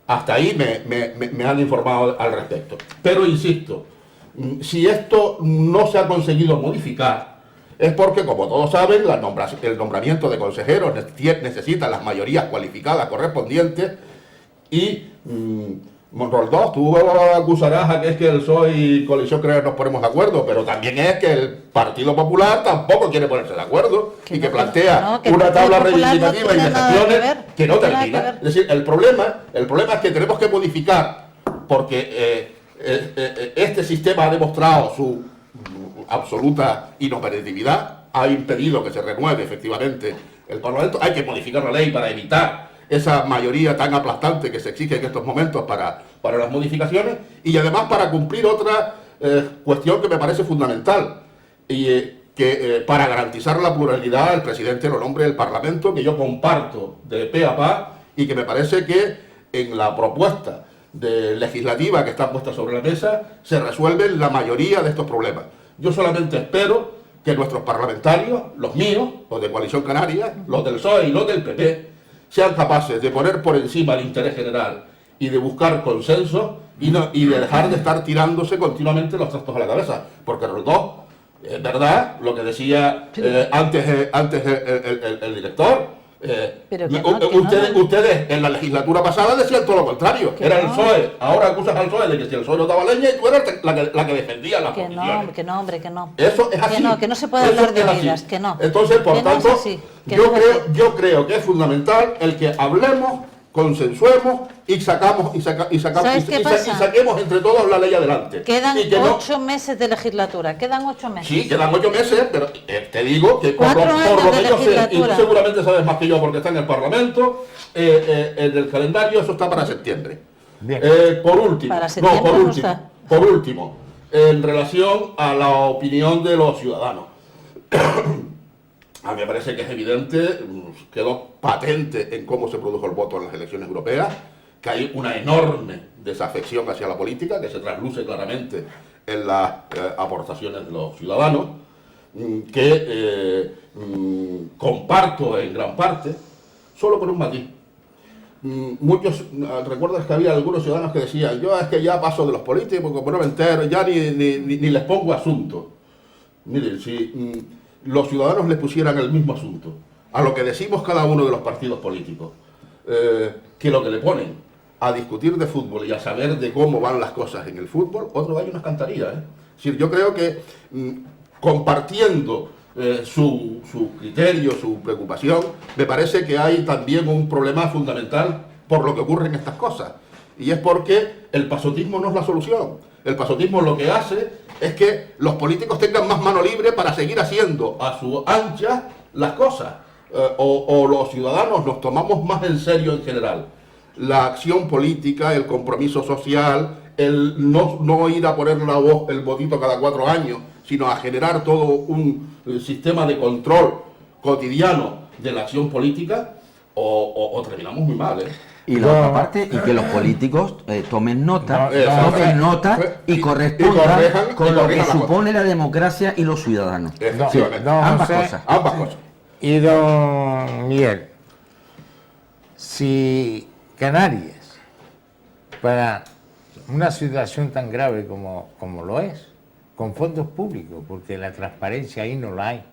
Hasta ahí me han informado al respecto. Pero, insisto, si esto no se ha conseguido modificar, es porque, como todos saben, el nombramiento de consejeros necesita las mayorías cualificadas correspondientes y Monroldós, tú acusarás a que es que el PSOE y Coalición Canaria nos ponemos de acuerdo, pero también es que el Partido Popular tampoco quiere ponerse de acuerdo y que plantea una tabla reivindicativa y de gestiones que no termina. Es decir, el problema es que tenemos que modificar, porque este sistema ha demostrado su absoluta inoperatividad, ha impedido que se renueve efectivamente el Parlamento. Hay que modificar la ley para evitar esa mayoría tan aplastante que se exige en estos momentos para las modificaciones, y además para cumplir otra cuestión que me parece fundamental, y que para garantizar la pluralidad el presidente lo nombre el Parlamento, que yo comparto de pe a pa, y que me parece que en la propuesta legislativa que está puesta sobre la mesa se resuelven la mayoría de estos problemas. Yo solamente espero que nuestros parlamentarios, los míos, los de Coalición Canaria, los del PSOE y los del PP, sean capaces de poner por encima el interés general y de buscar consenso y de dejar de estar tirándose continuamente los trastos a la cabeza, porque los dos es verdad lo que decía antes el director. Pero que no, ustedes en la legislatura pasada decían todo lo contrario. Era el PSOE. Ahora acusas al PSOE de que si el PSOE no daba leña y tú eras la que defendía las posiciones. Que no, hombre, que no. Eso es así. Que no se puede hablar de oídas, que no. Entonces, por que tanto, no es así, yo creo que es fundamental el que hablemos, consensuemos y saquemos entre todos la ley adelante. Quedan y que 8 meses de legislatura, quedan 8 meses. Sí, quedan 8 meses, pero te digo que por 4 lo años que de yo sé, y tú legislatura. seguramente sabes más que yo porque está en el Parlamento, en el calendario eso está para septiembre. Bien. Para septiembre no está. Por último, en relación a la opinión de los ciudadanos. A mí me parece que es evidente, quedó patente en cómo se produjo el voto en las elecciones europeas, que hay una enorme desafección hacia la política, que se trasluce claramente en las aportaciones de los ciudadanos, que comparto en gran parte, solo con un matiz. Muchos, recuerdas que había algunos ciudadanos que decían, yo es que ya paso de los políticos, porque no me entero, ya ni les pongo asunto. Miren, si los ciudadanos les pusieran el mismo asunto a lo que decimos cada uno de los partidos políticos, que lo que le ponen a discutir de fútbol y a saber de cómo van las cosas en el fútbol, otro gallo unas cantarías. Es decir, yo creo que compartiendo su criterio, su preocupación, me parece que hay también un problema fundamental por lo que ocurre en estas cosas. Y es porque el pasotismo no es la solución. El pasotismo lo que hace es que los políticos tengan más mano libre para seguir haciendo a su ancha las cosas. O los ciudadanos nos tomamos más en serio en general la acción política, el compromiso social, el no ir a poner el votito cada 4 años, sino a generar todo un sistema de control cotidiano de la acción política, o terminamos muy mal, Y la otra parte, y que los políticos tomen nota y correspondan con lo que supone la democracia y los ciudadanos. Sí, Ambas cosas. Y don Miguel, si Canarias, para una situación tan grave como lo es, con fondos públicos, porque la transparencia ahí no la hay,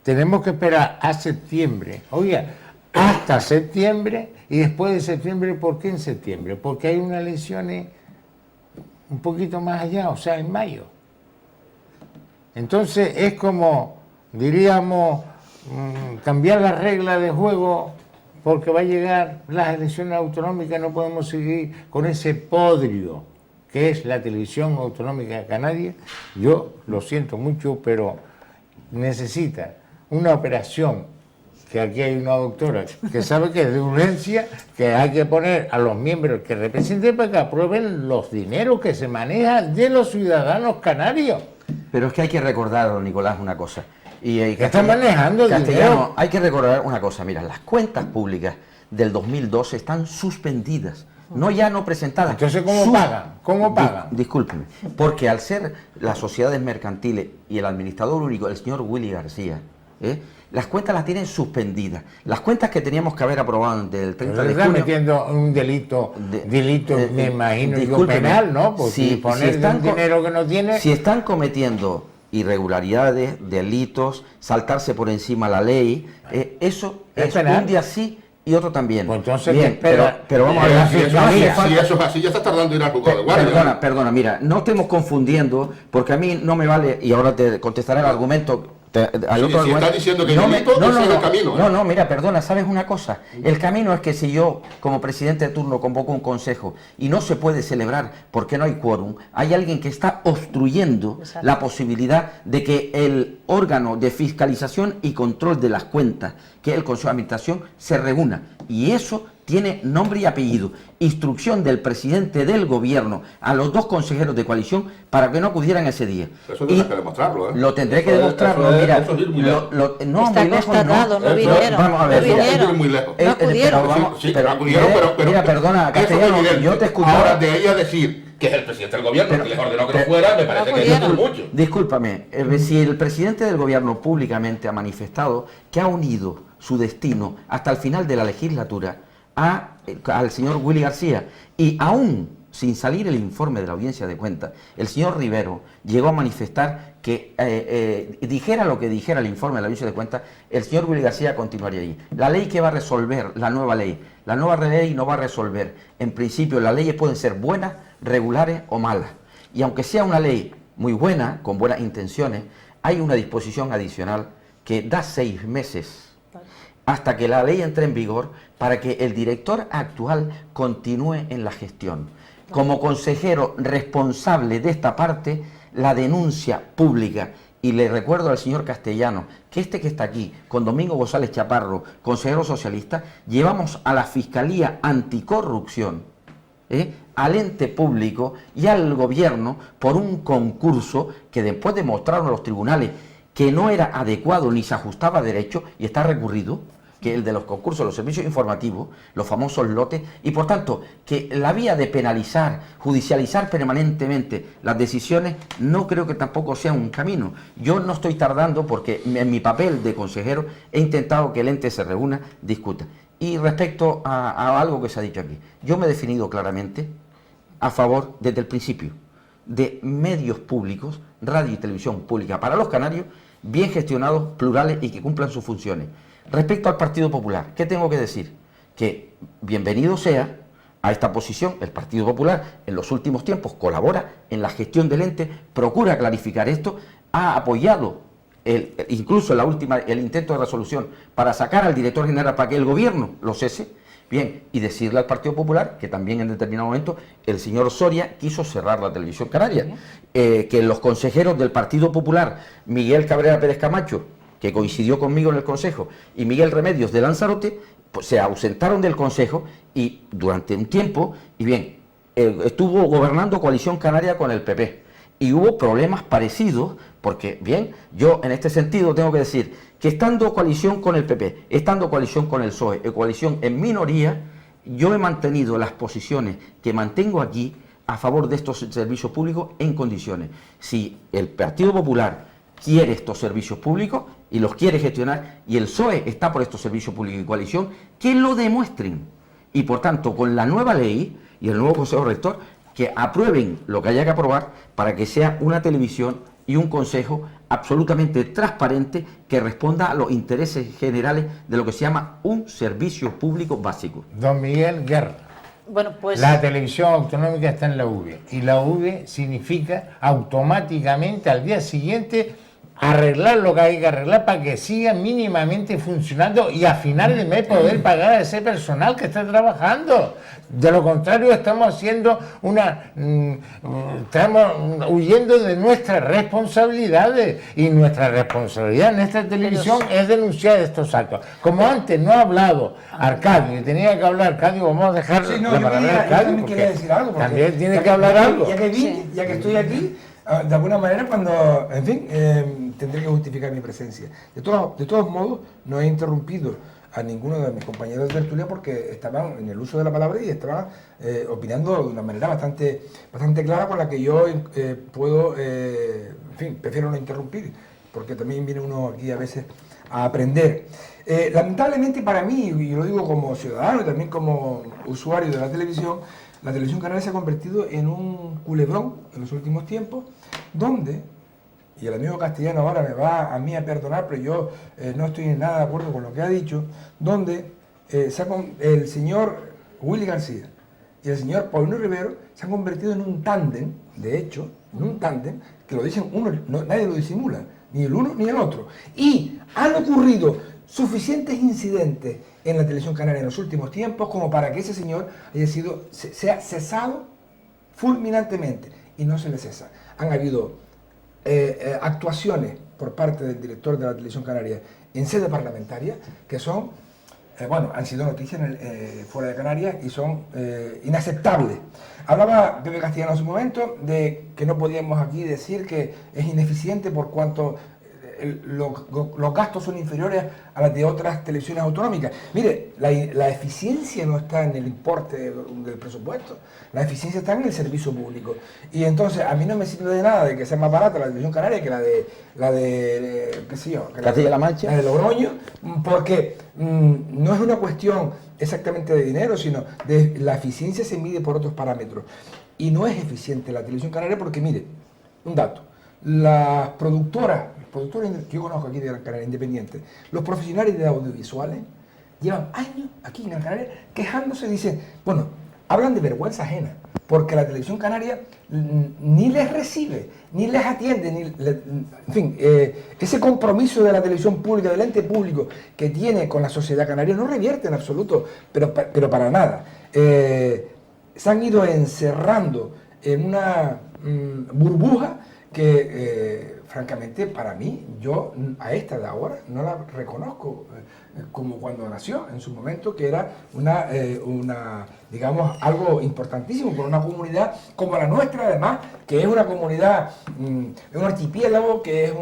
tenemos que esperar a septiembre, hasta septiembre, y después de septiembre, ¿por qué en septiembre? Porque hay unas elecciones un poquito más allá, o sea, en mayo. Entonces es como, diríamos, cambiar las reglas de juego, porque va a llegar las elecciones autonómicas, no podemos seguir con ese podrio que es la televisión autonómica de Canarias. Yo lo siento mucho, pero necesita una operación, que aquí hay una doctora que sabe que es de urgencia, que hay que poner a los miembros que representen para que aprueben los dineros que se manejan de los ciudadanos canarios. Pero es que hay que recordar, don Nicolás, una cosa. Que están manejando el dinero. Hay que recordar una cosa, mira, las cuentas públicas del 2012 están suspendidas, no presentadas. Entonces, ¿cómo pagan? ¿Cómo pagan? Discúlpeme, porque al ser las sociedades mercantiles y el administrador único, el señor Willy García, las cuentas las tienen suspendidas. Las cuentas que teníamos que haber aprobado del 30 de junio... metiendo un delito, me imagino, yo, penal, ¿no? Porque poner un dinero que no tiene... Si están cometiendo irregularidades, delitos, saltarse por encima la ley, eso es un día sí y otro también. Pues entonces, bien, pero vamos a ver. Si eso es así, ya está tardando en ir al juzgado de guardia. Perdona, mira, no estemos confundiendo, porque a mí no me vale, y ahora te contestaré el argumento. Si estás diciendo que ese es el camino. No, mira, perdona, ¿sabes una cosa? El camino es que si yo, como presidente de turno, convoco un consejo y no se puede celebrar porque no hay quórum, hay alguien que está obstruyendo la posibilidad de que el órgano de fiscalización y control de las cuentas, que es el Consejo de Administración, se reúna. Y eso tiene nombre y apellido. Instrucción del presidente del gobierno a los 2 consejeros de coalición para que no acudieran ese día. Eso tendrás que demostrarlo, Lo tendré que demostrarlo, mira. Está constatado, no vinieron. Vamos a ver, no acudieron. Mira, perdona, Castellano, yo te escucho. Ahora, de ahí a decir que es el presidente del gobierno que les ordenó que no fuera, me parece que es mucho. Discúlpame, si el presidente del gobierno públicamente ha manifestado que ha unido su destino hasta el final de la legislatura a al señor Willy García, y aún sin salir el informe de la audiencia de cuentas, el señor Rivero llegó a manifestar que dijera lo que dijera el informe de la audiencia de cuentas, el señor Willy García continuaría allí. La ley que va a resolver, la nueva ley no va a resolver. En principio las leyes pueden ser buenas, regulares o malas. Y aunque sea una ley muy buena, con buenas intenciones, hay una disposición adicional que da 6 meses hasta que la ley entre en vigor para que el director actual continúe en la gestión. Como consejero responsable de esta parte, la denuncia pública, y le recuerdo al señor Castellano que que está aquí, con Domingo González Chaparro, consejero socialista, llevamos a la Fiscalía Anticorrupción, al ente público y al gobierno por un concurso que después demostraron a los tribunales que no era adecuado ni se ajustaba a derecho, y está recurrido, que el de los concursos, los servicios informativos, los famosos lotes, y por tanto, que la vía de penalizar, judicializar permanentemente las decisiones, no creo que tampoco sea un camino. Yo no estoy tardando porque en mi papel de consejero he intentado que el ente se reúna, discuta. Y respecto a algo que se ha dicho aquí, yo me he definido claramente a favor, desde el principio, de medios públicos, radio y televisión pública para los canarios, bien gestionados, plurales y que cumplan sus funciones. Respecto al Partido Popular, ¿qué tengo que decir? Que bienvenido sea a esta posición. El Partido Popular en los últimos tiempos colabora en la gestión del ente, procura clarificar esto, ha apoyado incluso el intento de resolución para sacar al director general para que el gobierno lo cese. Bien, y decirle al Partido Popular que también en determinado momento el señor Soria quiso cerrar la televisión canaria, que los consejeros del Partido Popular, Miguel Cabrera Pérez Camacho, que coincidió conmigo en el Consejo, y Miguel Remedios de Lanzarote, pues se ausentaron del Consejo y durante un tiempo, y bien, estuvo gobernando Coalición Canaria con el PP, y hubo problemas parecidos, porque, bien, yo en este sentido tengo que decir que estando coalición con el PP, estando coalición con el PSOE, coalición en minoría, yo he mantenido las posiciones que mantengo aquí a favor de estos servicios públicos en condiciones. Si el Partido Popular quiere estos servicios públicos y los quiere gestionar, y el PSOE está por estos servicios públicos y coalición, que lo demuestren. Y por tanto, con la nueva ley y el nuevo Consejo Rector, que aprueben lo que haya que aprobar para que sea una televisión y un consejo absolutamente transparente que responda a los intereses generales de lo que se llama un servicio público básico. Don Miguel Guerra. Bueno, pues La televisión autonómica está en la UV, y la UV significa automáticamente al día siguiente arreglar lo que hay que arreglar para que siga mínimamente funcionando y a final de mes poder pagar a ese personal que está trabajando. De lo contrario, estamos haciendo estamos huyendo de nuestras responsabilidades, y nuestra responsabilidad en esta televisión es denunciar estos actos. Como antes no ha hablado Arcadio y tenía que hablar Arcadio, vamos a dejar Sí, no, la yo palabra quería, Arcadio, yo también quería decir algo. Porque también tiene que hablar algo. Ya que vine, ya que estoy aquí, de alguna manera cuando, en fin, tendré que justificar mi presencia. De todos modos, no he interrumpido a ninguno de mis compañeros de tertulia porque estaban en el uso de la palabra y estaban opinando de una manera bastante clara, con la que yo puedo, en fin, prefiero no interrumpir, porque también viene uno aquí a veces a aprender. Lamentablemente para mí, y lo digo como ciudadano y también como usuario de la televisión canaria se ha convertido en un culebrón en los últimos tiempos, donde, y el amigo Castellano ahora me va a mí a perdonar, pero yo no estoy en nada de acuerdo con lo que ha dicho, donde el señor Willy García y el señor Paulino Rivero se han convertido en un tándem, de hecho, en un tándem, que lo dicen uno, nadie lo disimula, ni el uno ni el otro. Y han ocurrido suficientes incidentes en la televisión canaria en los últimos tiempos como para que ese señor sea cesado fulminantemente, y no se le cesa. Han habido actuaciones por parte del director de la televisión canaria en sede parlamentaria que son, han sido noticias fuera de Canarias y son inaceptables. Hablaba Pepe Castellano hace un momento de que no podíamos aquí decir que es ineficiente por cuanto los gastos son inferiores a las de otras televisiones autonómicas. Mire, la eficiencia no está en el importe del presupuesto, la eficiencia está en el servicio público. Y entonces a mí no me sirve de nada de que sea más barata la televisión canaria que la de qué sé yo, Castilla-La Mancha, la de Logroño, porque no es una cuestión exactamente de dinero, sino de la eficiencia se mide por otros parámetros. Y no es eficiente la televisión canaria porque, mire, un dato, las productoras que yo conozco aquí de Gran Canaria, independientes, los profesionales de audiovisuales, llevan años aquí en Gran Canaria quejándose, dicen, bueno, hablan de vergüenza ajena, porque la televisión canaria ni les recibe, ni les atiende, en fin, ese compromiso de la televisión pública, del ente público que tiene con la sociedad canaria no revierte en absoluto, pero para nada. Se han ido encerrando en una burbuja que, francamente, para mí, yo a esta de ahora no la reconozco como cuando nació en su momento, que era digamos, algo importantísimo por una comunidad como la nuestra, además, que es una comunidad, un archipiélago, que es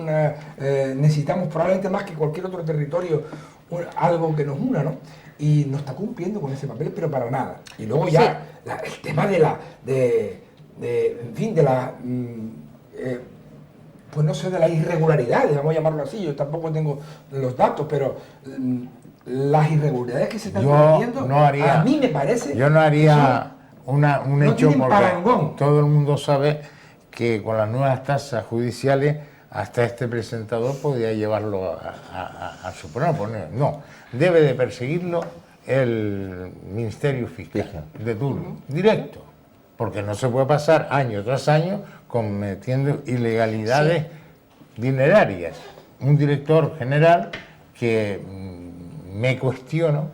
necesitamos probablemente más que cualquier otro territorio algo que nos una, ¿no? Y no está cumpliendo con ese papel, pero para nada. Y luego ya el tema pues no sé, de las irregularidades, vamos a llamarlo así, yo tampoco tengo los datos, pero las irregularidades que se están cometiendo, a mí me parece... Yo no haría un hecho porque parangón. Todo el mundo sabe que con las nuevas tasas judiciales hasta este presentador podía llevarlo a su programa. No, debe de perseguirlo el Ministerio Fiscal de turno, directo, porque no se puede pasar año tras año cometiendo ilegalidades dinerarias. Un director general que me cuestiono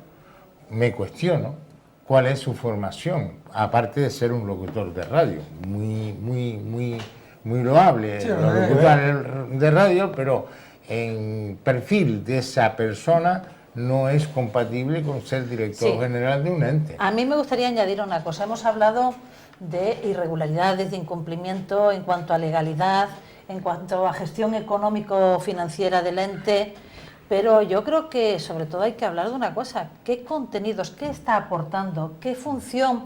cuál es su formación, aparte de ser un locutor de radio, muy loable, locutor de radio, pero en perfil de esa persona no es compatible con ser director general de un ente. A mí me gustaría añadir una cosa. Hemos hablado de irregularidades, de incumplimiento en cuanto a legalidad, en cuanto a gestión económico-financiera del ente, pero yo creo que sobre todo hay que hablar de una cosa: ¿qué contenidos, qué está aportando, qué función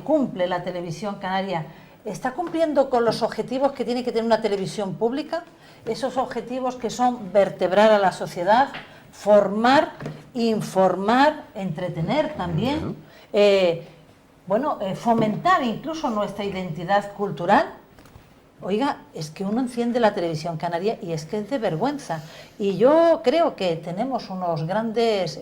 cumple la televisión canaria? ¿Está cumpliendo con los objetivos que tiene que tener una televisión pública? Esos objetivos que son vertebrar a la sociedad, formar, informar, entretener también, fomentar incluso nuestra identidad cultural. Oiga, es que uno enciende la televisión canaria y es que es de vergüenza. Y yo creo que tenemos unos grandes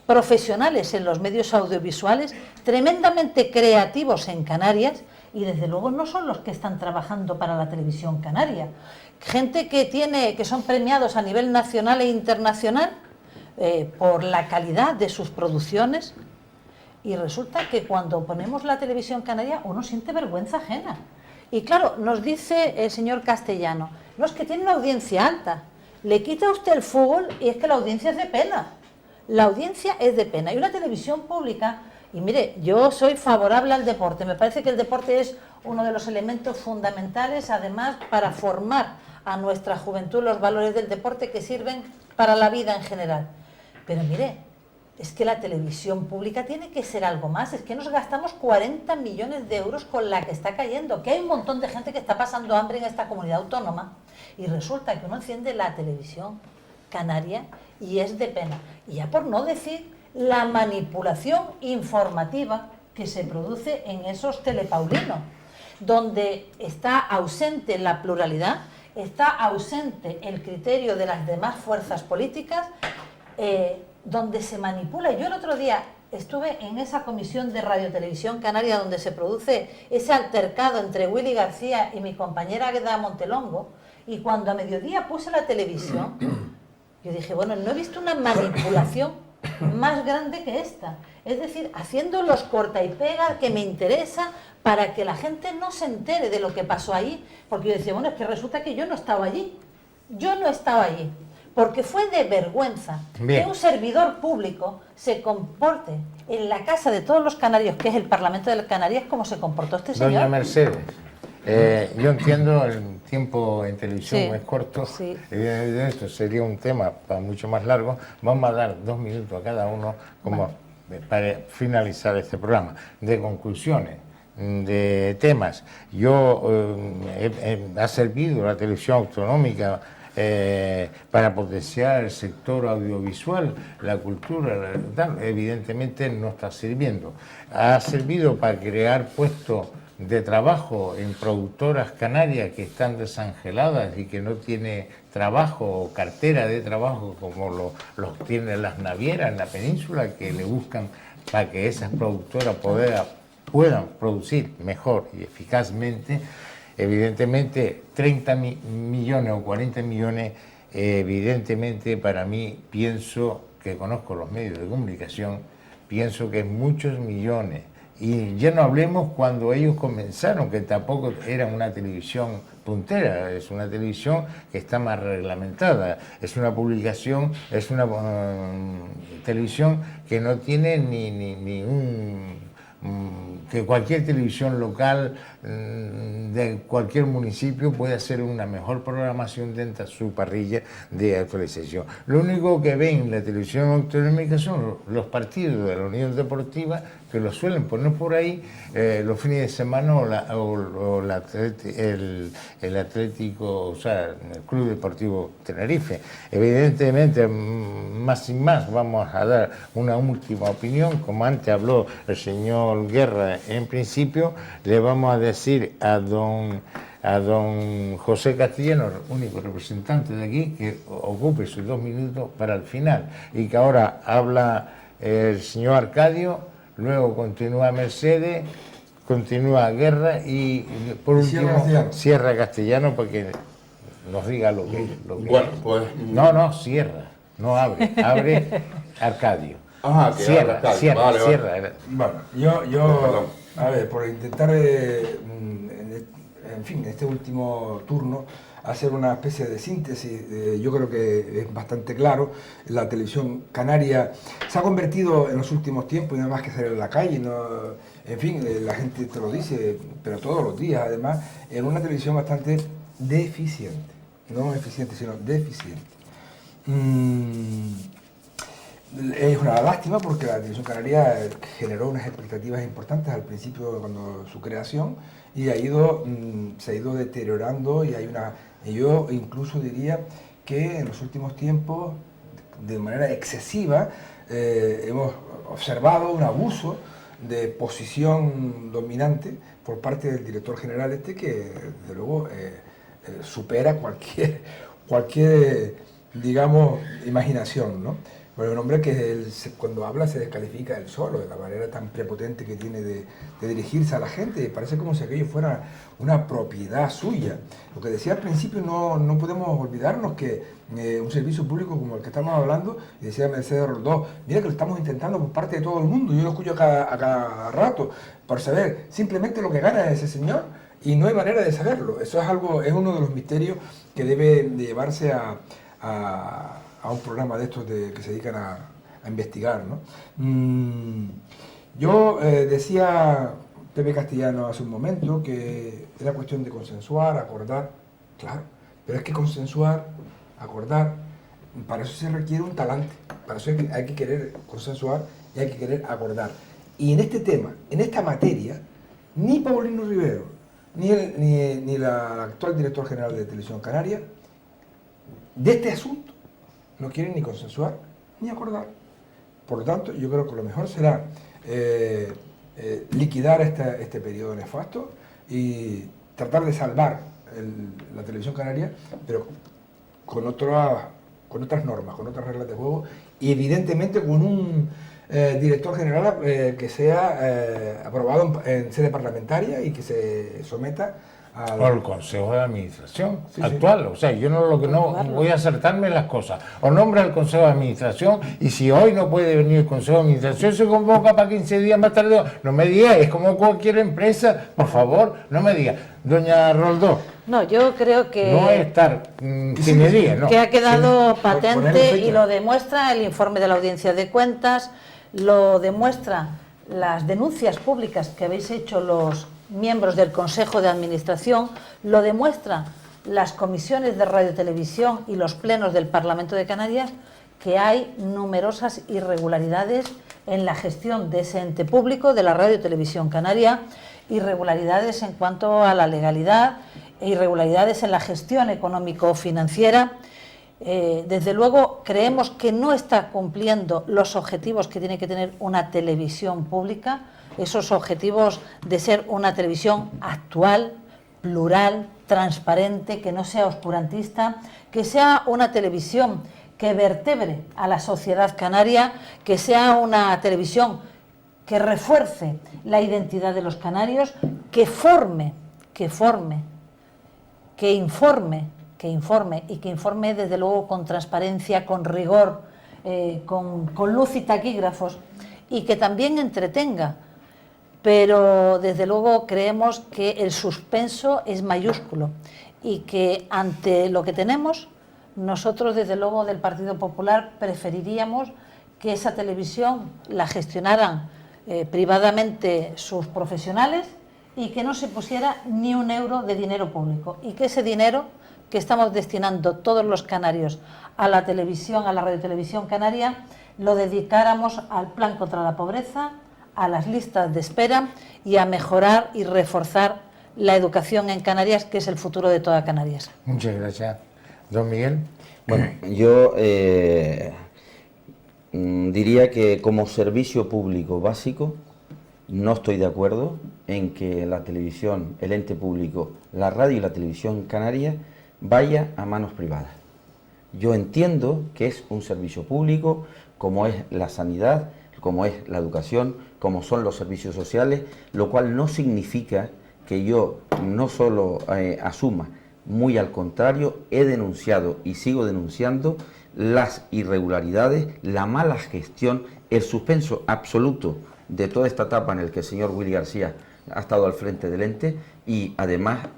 profesionales en los medios audiovisuales, tremendamente creativos en Canarias, y desde luego no son los que están trabajando para la televisión canaria. Gente que son premiados a nivel nacional e internacional por la calidad de sus producciones, y resulta que cuando ponemos la televisión canaria uno siente vergüenza ajena. Y claro, nos dice el señor Castellano, no, es que tiene una audiencia alta, le quita usted el fútbol y es que la audiencia es de pena. La audiencia es de pena. Y una televisión pública, y mire, yo soy favorable al deporte, me parece que el deporte es uno de los elementos fundamentales, además, para formar a nuestra juventud los valores del deporte que sirven para la vida en general. Pero mire, es que la televisión pública tiene que ser algo más. Es que nos gastamos 40 millones de euros con la que está cayendo, que hay un montón de gente que está pasando hambre en esta comunidad autónoma, y resulta que uno enciende la televisión canaria y es de pena. Y ya por no decir la manipulación informativa que se produce en esos telepaulinos, donde está ausente la pluralidad, está ausente el criterio de las demás fuerzas políticas, donde se manipula. Yo el otro día estuve en esa comisión de Radio Televisión Canaria donde se produce ese altercado entre Willy García y mi compañera Agueda Montelongo, y cuando a mediodía puse la televisión, yo dije, bueno, no he visto una manipulación más grande que esta. Es decir, haciendo los corta y pega que me interesa para que la gente no se entere de lo que pasó ahí, porque yo decía, bueno, es que resulta que yo no estaba allí. Yo no estaba allí. Porque fue de vergüenza que un servidor público se comporte en la casa de todos los canarios, que es el Parlamento de Canarias, como se comportó este señor. Doña Mercedes, yo entiendo el tiempo en televisión es corto, esto sería un tema para mucho más largo. Vamos a dar 2 minutos a cada uno como para finalizar este programa, de conclusiones, de temas. Ha servido la televisión autonómica para potenciar el sector audiovisual, la cultura, evidentemente no está sirviendo. Ha servido para crear puestos de trabajo en productoras canarias que están desangeladas y que no tiene trabajo o cartera de trabajo como los tienen las navieras en la península, que le buscan para que esas productoras puedan producir mejor y eficazmente. Evidentemente 30 millones o 40 millones, evidentemente para mí, pienso que conozco los medios de comunicación, pienso que es muchos millones. Y ya no hablemos cuando ellos comenzaron, que tampoco era una televisión puntera, es una televisión que está más reglamentada, es una publicación, es una televisión que no tiene ni un... que cualquier televisión local de cualquier municipio puede hacer una mejor programación dentro de su parrilla de actualización. Lo único que ven en la televisión autonómica son los partidos de la Unión Deportiva, que los suelen poner por ahí los fines de semana, el Atlético, o sea, el Club Deportivo Tenerife. Evidentemente, más y más, vamos a dar una última opinión. Como antes habló el señor Guerra, en principio, le vamos a decir a don José Castellano, único representante de aquí, que ocupe sus 2 minutos para el final, y que ahora habla el señor Arcadio, luego continúa Mercedes, continúa Guerra y por último cierra Castellano, porque nos diga lo que... Bueno, pues... No, cierra, no abre Arcadio. Ajá, que cierra, Arcadio. cierra, Vale. cierra. Bueno, yo a ver, por intentar, en fin, en este último turno, hacer una especie de síntesis, yo creo que es bastante claro. La televisión canaria se ha convertido en los últimos tiempos, y nada más que salir a la calle, en fin, la gente te lo dice, pero todos los días además, en una televisión bastante deficiente, no eficiente, sino deficiente. Es una lástima porque la televisión canaria generó unas expectativas importantes al principio, cuando su creación, y se ha ido deteriorando, y yo incluso diría que en los últimos tiempos, de manera excesiva, hemos observado un abuso de posición dominante por parte del director general que desde luego supera cualquier digamos, imaginación, ¿no? Bueno, un hombre que cuando habla se descalifica él solo, de la manera tan prepotente que tiene de dirigirse a la gente, parece como si aquello fuera una propiedad suya. Lo que decía al principio, no podemos olvidarnos que un servicio público como el que estamos hablando, y decía Mercedes Roldós, mira que lo estamos intentando por parte de todo el mundo, yo lo escucho a cada rato, por saber simplemente lo que gana ese señor, y no hay manera de saberlo. Eso es uno de los misterios que debe de llevarse a un programa de estos que se dedican a investigar, ¿no? Yo decía Pepe Castellano hace un momento que era cuestión de consensuar, acordar, claro, pero es que consensuar, acordar, para eso se requiere un talante, para eso hay que querer consensuar y hay que querer acordar. Y en este tema, en esta materia, ni Paulino Rivero, ni el actual director general de Televisión Canaria, de este asunto, no quieren ni consensuar ni acordar. Por lo tanto, yo creo que lo mejor será liquidar este periodo nefasto y tratar de salvar la televisión canaria, pero con otras normas, con otras reglas de juego, y evidentemente con un director general que sea aprobado en sede parlamentaria y que se someta o el Consejo de Administración actual. O sea, yo no voy a acertarme las cosas. O nombra el Consejo de Administración, y si hoy no puede venir el Consejo de Administración, se convoca para 15 días más tarde. No me diga, es como cualquier empresa, por favor, no me diga. Doña Roldós. No, yo creo que... No es estar que me diga, no. Que ha quedado patente, y lo demuestra el informe de la Audiencia de Cuentas, lo demuestra las denuncias públicas que habéis hecho los miembros del Consejo de Administración, lo demuestra las comisiones de radio y televisión y los plenos del Parlamento de Canarias, que hay numerosas irregularidades en la gestión de ese ente público de la radio y televisión canaria, irregularidades en cuanto a la legalidad e irregularidades en la gestión económico-financiera. Desde luego creemos que no está cumpliendo los objetivos que tiene que tener una televisión pública, esos objetivos de ser una televisión actual, plural, transparente, que no sea oscurantista, que sea una televisión que vertebre a la sociedad canaria, que sea una televisión que refuerce la identidad de los canarios, que forme, que informe y que informe desde luego con transparencia, con rigor, con luz y taquígrafos, y que también entretenga. Pero desde luego creemos que el suspenso es mayúsculo y que ante lo que tenemos, nosotros desde luego del Partido Popular preferiríamos que esa televisión la gestionaran privadamente sus profesionales y que no se pusiera ni un euro de dinero público, y que ese dinero que estamos destinando todos los canarios a la televisión, a la radiotelevisión canaria, lo dedicáramos al plan contra la pobreza, a las listas de espera y a mejorar y reforzar la educación en Canarias, que es el futuro de toda Canarias. Muchas gracias. Don Miguel. Bueno, yo diría que como servicio público básico no estoy de acuerdo en que la televisión, el ente público, la radio y la televisión canaria vaya a manos privadas. Yo entiendo que es un servicio público, como es la sanidad, como es la educación, como son los servicios sociales, lo cual no significa que yo no solo asuma, muy al contrario, he denunciado y sigo denunciando las irregularidades, la mala gestión, el suspenso absoluto de toda esta etapa en el que el señor Willy García ha estado al frente del ente, y además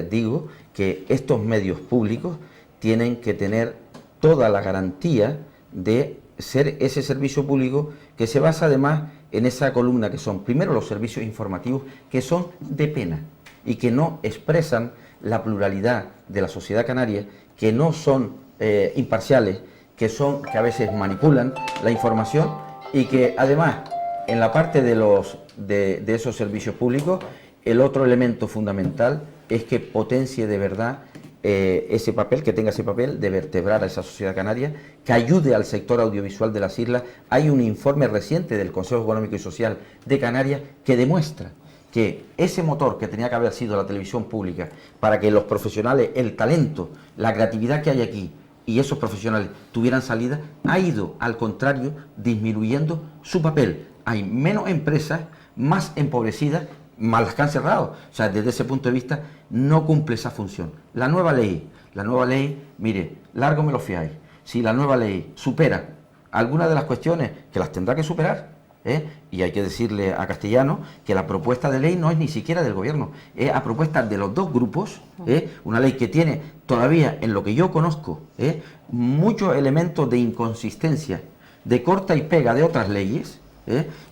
digo que estos medios públicos tienen que tener toda la garantía de ser ese servicio público que se basa además en esa columna que son primero los servicios informativos, que son de pena y que no expresan la pluralidad de la sociedad canaria, que no son imparciales, que a veces manipulan la información, y que además en la parte de esos servicios públicos el otro elemento fundamental es que potencie de verdad ese papel, que tenga ese papel de vertebrar a esa sociedad canaria, que ayude al sector audiovisual de las islas. Hay un informe reciente del Consejo Económico y Social de Canarias que demuestra que ese motor que tenía que haber sido la televisión pública para que los profesionales, el talento, la creatividad que hay aquí y esos profesionales tuvieran salida, ha ido al contrario disminuyendo su papel. Hay menos empresas, más empobrecidas, más las que han cerrado. O sea, desde ese punto de vista no cumple esa función. La nueva ley, mire, largo me lo fiáis. Si la nueva ley supera algunas de las cuestiones, que las tendrá que superar, y hay que decirle a Castellano que la propuesta de ley no es ni siquiera del gobierno, es a propuesta de los dos grupos, una ley que tiene todavía, en lo que yo conozco, muchos elementos de inconsistencia, de corta y pega de otras leyes,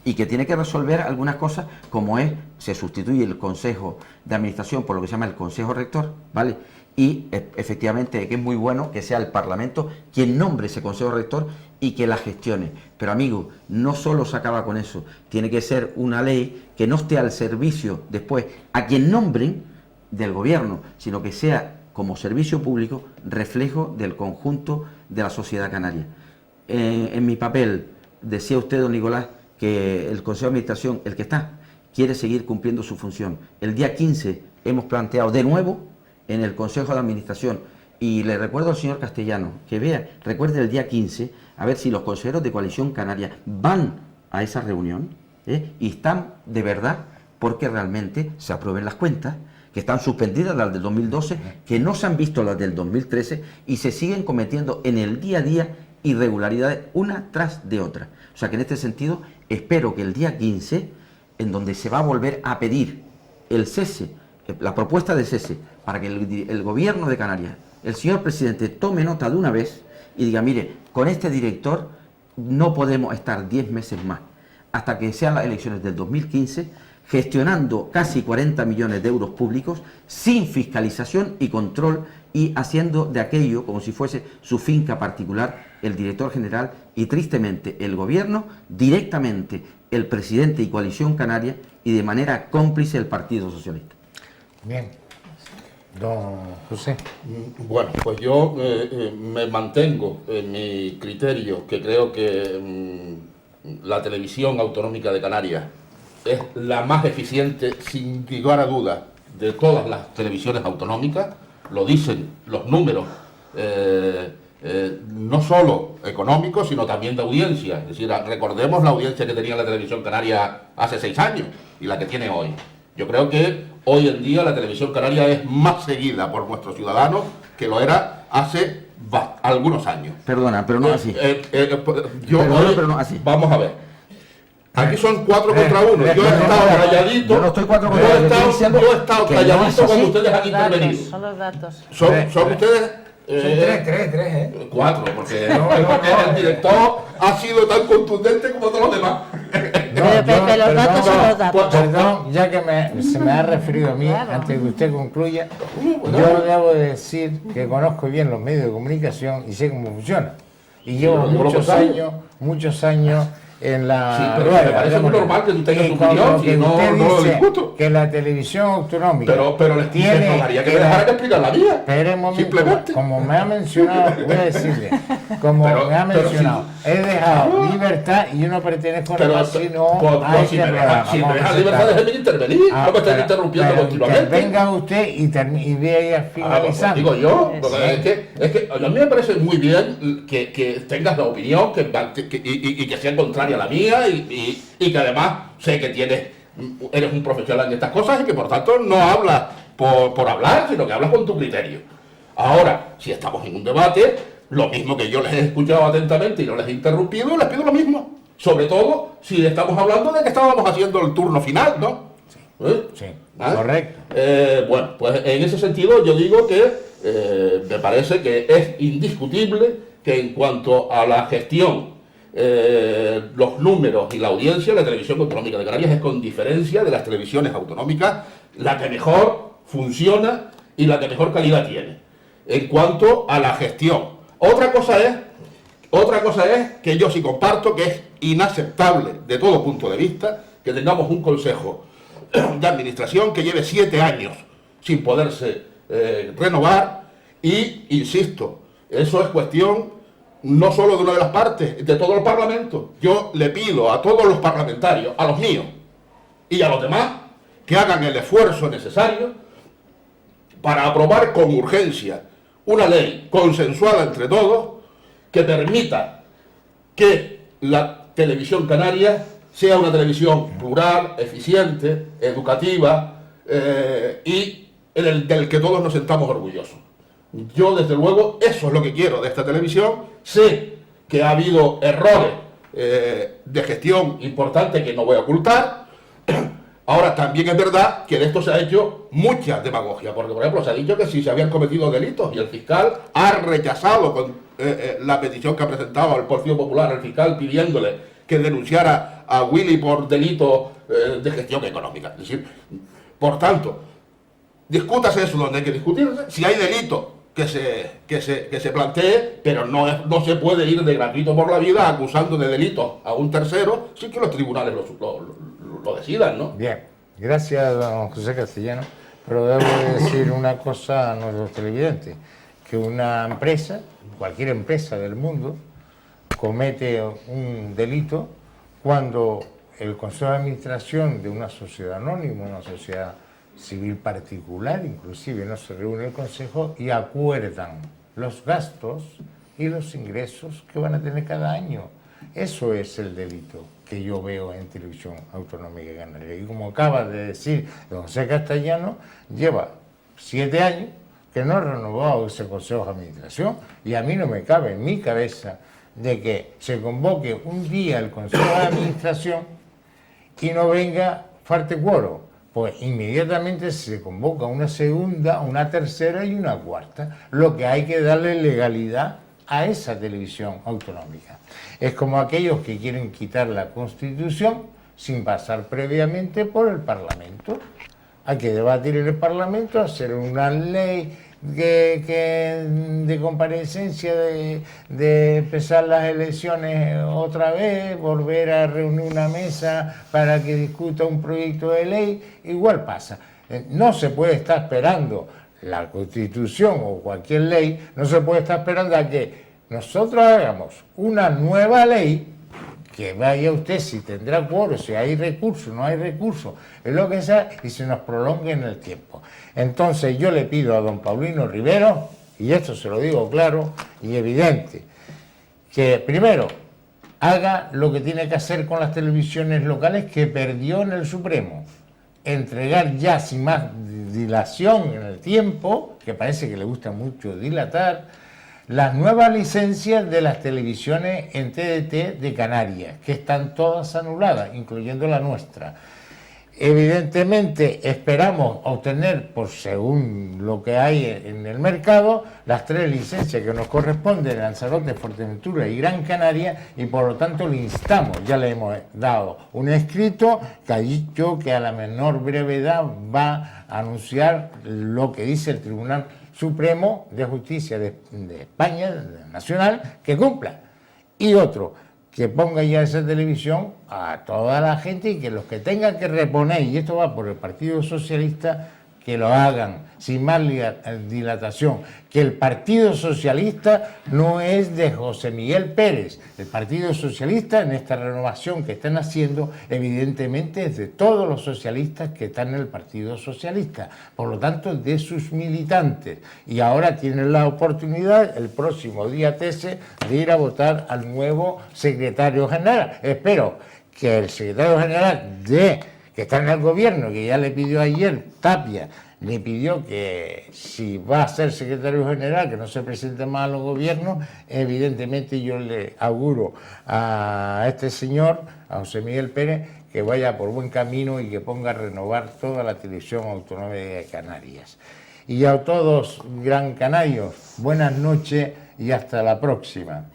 y que tiene que resolver algunas cosas, como se sustituye el Consejo de Administración por lo que se llama el Consejo Rector, ¿vale? Y efectivamente que es muy bueno que sea el Parlamento quien nombre ese Consejo Rector y que la gestione. Pero amigo, no solo se acaba con eso, tiene que ser una ley que no esté al servicio después a quien nombren del gobierno, sino que sea como servicio público reflejo del conjunto de la sociedad canaria. En mi papel, decía usted, don Nicolás, que el Consejo de Administración, el que está, quiere seguir cumpliendo su función. El día 15 hemos planteado de nuevo en el Consejo de Administración, y le recuerdo al señor Castellano que recuerde el día 15, a ver si los consejeros de Coalición Canaria van a esa reunión, y están de verdad, porque realmente se aprueben las cuentas, que están suspendidas las del 2012, que no se han visto las del 2013, y se siguen cometiendo en el día a día irregularidades una tras de otra. O sea que en este sentido espero que el día 15, en donde se va a volver a pedir el cese, la propuesta de cese, para que el gobierno de Canarias, el señor presidente, tome nota de una vez y diga, mire, con este director no podemos estar 10 meses más, hasta que sean las elecciones del 2015, gestionando casi 40 millones de euros públicos, sin fiscalización y control, y haciendo de aquello como si fuese su finca particular el director general, y tristemente el gobierno, directamente el presidente y Coalición Canaria, y de manera cómplice el Partido Socialista. Bien. Don José. Bueno, pues yo me mantengo en mi criterio, que creo que la televisión autonómica de Canarias es la más eficiente, sin lugar a dudas, de todas las televisiones autonómicas. Lo dicen los números, no solo económicos, sino también de audiencia. Es decir, recordemos la audiencia que tenía la televisión canaria hace 6 años y la que tiene hoy. Yo creo que hoy en día la televisión canaria es más seguida por nuestros ciudadanos que lo era hace algunos años. Perdona, pero no así. Pero no así. Vamos a ver. Aquí son 4 contra 1. Yo he estado calladito. Yo no estoy 4 contra 1. Yo he estado calladito cuando ustedes han intervenido. Son los datos. Son ustedes. Son tres, 4, porque el director ha sido tan contundente como todos los demás. Pepe, los datos son los datos. Perdón, ya que se me ha referido a mí, antes de que usted concluya, yo debo decir que conozco bien los medios de comunicación y sé cómo funciona. Y llevo muchos años en la... Sí, pero me parece muy normal que tú tengas tu opinión, que y no lo discuto. Que la televisión autonómica pero les tiene... María, que me dejara que explicar la mía. Espere un momento, simplemente. como me ha mencionado, voy a decirle, me ha mencionado, he dejado libertad y yo no pertenezco a nada, sino a este programa. Si me dejas libertad, déjeme intervenir, no me estén interrumpiendo continuamente. Venga usted y vaya finalizando. Digo yo, es que a mí me parece muy bien que tengas la opinión y que sea contraria a la mía y que además sé que eres un profesional en estas cosas y que por tanto no hablas por hablar, sino que hablas con tu criterio. Ahora, si estamos en un debate, lo mismo que yo les he escuchado atentamente y no les he interrumpido, les pido lo mismo. Sobre todo si estamos hablando de que estábamos haciendo el turno final, ¿no? Sí, correcto. Bueno, pues en ese sentido yo digo que me parece que es indiscutible que en cuanto a la gestión, los números y la audiencia, la televisión autonómica de Canarias es con diferencia de las televisiones autonómicas la que mejor funciona y la que mejor calidad tiene en cuanto a la gestión. Otra cosa es que yo sí comparto que es inaceptable de todo punto de vista que tengamos un consejo de administración que lleve 7 años sin poderse renovar y, insisto, eso es cuestión no solo de una de las partes, de todo el Parlamento. Yo le pido a todos los parlamentarios, a los míos y a los demás, que hagan el esfuerzo necesario para aprobar con urgencia una ley consensuada entre todos que permita que la televisión canaria sea una televisión plural, eficiente, educativa y del que todos nos sentamos orgullosos. Yo, desde luego, eso es lo que quiero de esta televisión. Sé que ha habido errores de gestión importantes que no voy a ocultar. Ahora, también es verdad que de esto se ha hecho mucha demagogia, porque, por ejemplo, se ha dicho que si se habían cometido delitos y el fiscal ha rechazado la petición que ha presentado al Partido Popular, al fiscal, pidiéndole que denunciara a Willy por delitos de gestión económica. Es decir, por tanto, discútase eso donde hay que discutirse. Si hay delitos, que se plantee, pero no se puede ir de gratuito por la vida acusando de delitos a un tercero sin que los tribunales lo decidan, ¿no? Bien, gracias, don José Castellano, pero debo decir una cosa a nuestros televidentes, que una empresa, cualquier empresa del mundo, comete un delito cuando el Consejo de Administración de una sociedad anónima, una sociedad civil particular, inclusive no se reúne el Consejo y acuerdan los gastos y los ingresos que van a tener cada año. Eso es el delito que yo veo en Televisión Autonómica Canaria. Y como acaba de decir don José Castellano, lleva 7 años que no ha renovado ese Consejo de Administración y a mí no me cabe en mi cabeza de que se convoque un día el Consejo de Administración y no venga falte quórum. Pues inmediatamente se convoca una segunda, una tercera y una cuarta. Lo que hay que darle legalidad a esa televisión autonómica. Es como aquellos que quieren quitar la Constitución sin pasar previamente por el Parlamento. Hay que debatir en el Parlamento, hacer una ley de comparecencia, de empezar las elecciones otra vez, volver a reunir una mesa para que discuta un proyecto de ley, igual pasa. No se puede estar esperando la Constitución o cualquier ley, no se puede estar esperando a que nosotros hagamos una nueva ley, que vaya usted si tendrá quórum, si hay recursos, no hay recursos, es lo que sea, y se nos prolongue en el tiempo. Entonces yo le pido a don Paulino Rivero, y esto se lo digo claro y evidente, que primero haga lo que tiene que hacer con las televisiones locales que perdió en el Supremo, entregar ya sin más dilación en el tiempo, que parece que le gusta mucho dilatar, las nuevas licencias de las televisiones en TDT de Canarias, que están todas anuladas, incluyendo la nuestra. Evidentemente esperamos obtener, por según lo que hay en el mercado, las 3 licencias que nos corresponden, Lanzarote, Fuerteventura y Gran Canaria, y por lo tanto le instamos, ya le hemos dado un escrito que ha dicho que a la menor brevedad va a anunciar lo que dice el Tribunal Supremo de Justicia de España, nacional, que cumpla. Y otro, que ponga ya esa televisión a toda la gente y que los que tengan que reponer, y esto va por el Partido Socialista, que lo hagan sin más dilatación, que el Partido Socialista no es de José Miguel Pérez, el Partido Socialista en esta renovación que están haciendo evidentemente es de todos los socialistas que están en el Partido Socialista, por lo tanto de sus militantes, y ahora tienen la oportunidad el próximo día 13 de ir a votar al nuevo secretario general. Espero que el secretario general que está en el gobierno, que ya le pidió ayer, Tapia, le pidió que si va a ser secretario general, que no se presente más a los gobiernos, evidentemente yo le auguro a este señor, a José Miguel Pérez, que vaya por buen camino y que ponga a renovar toda la televisión autonómica de Canarias. Y a todos, gran canarios, buenas noches y hasta la próxima.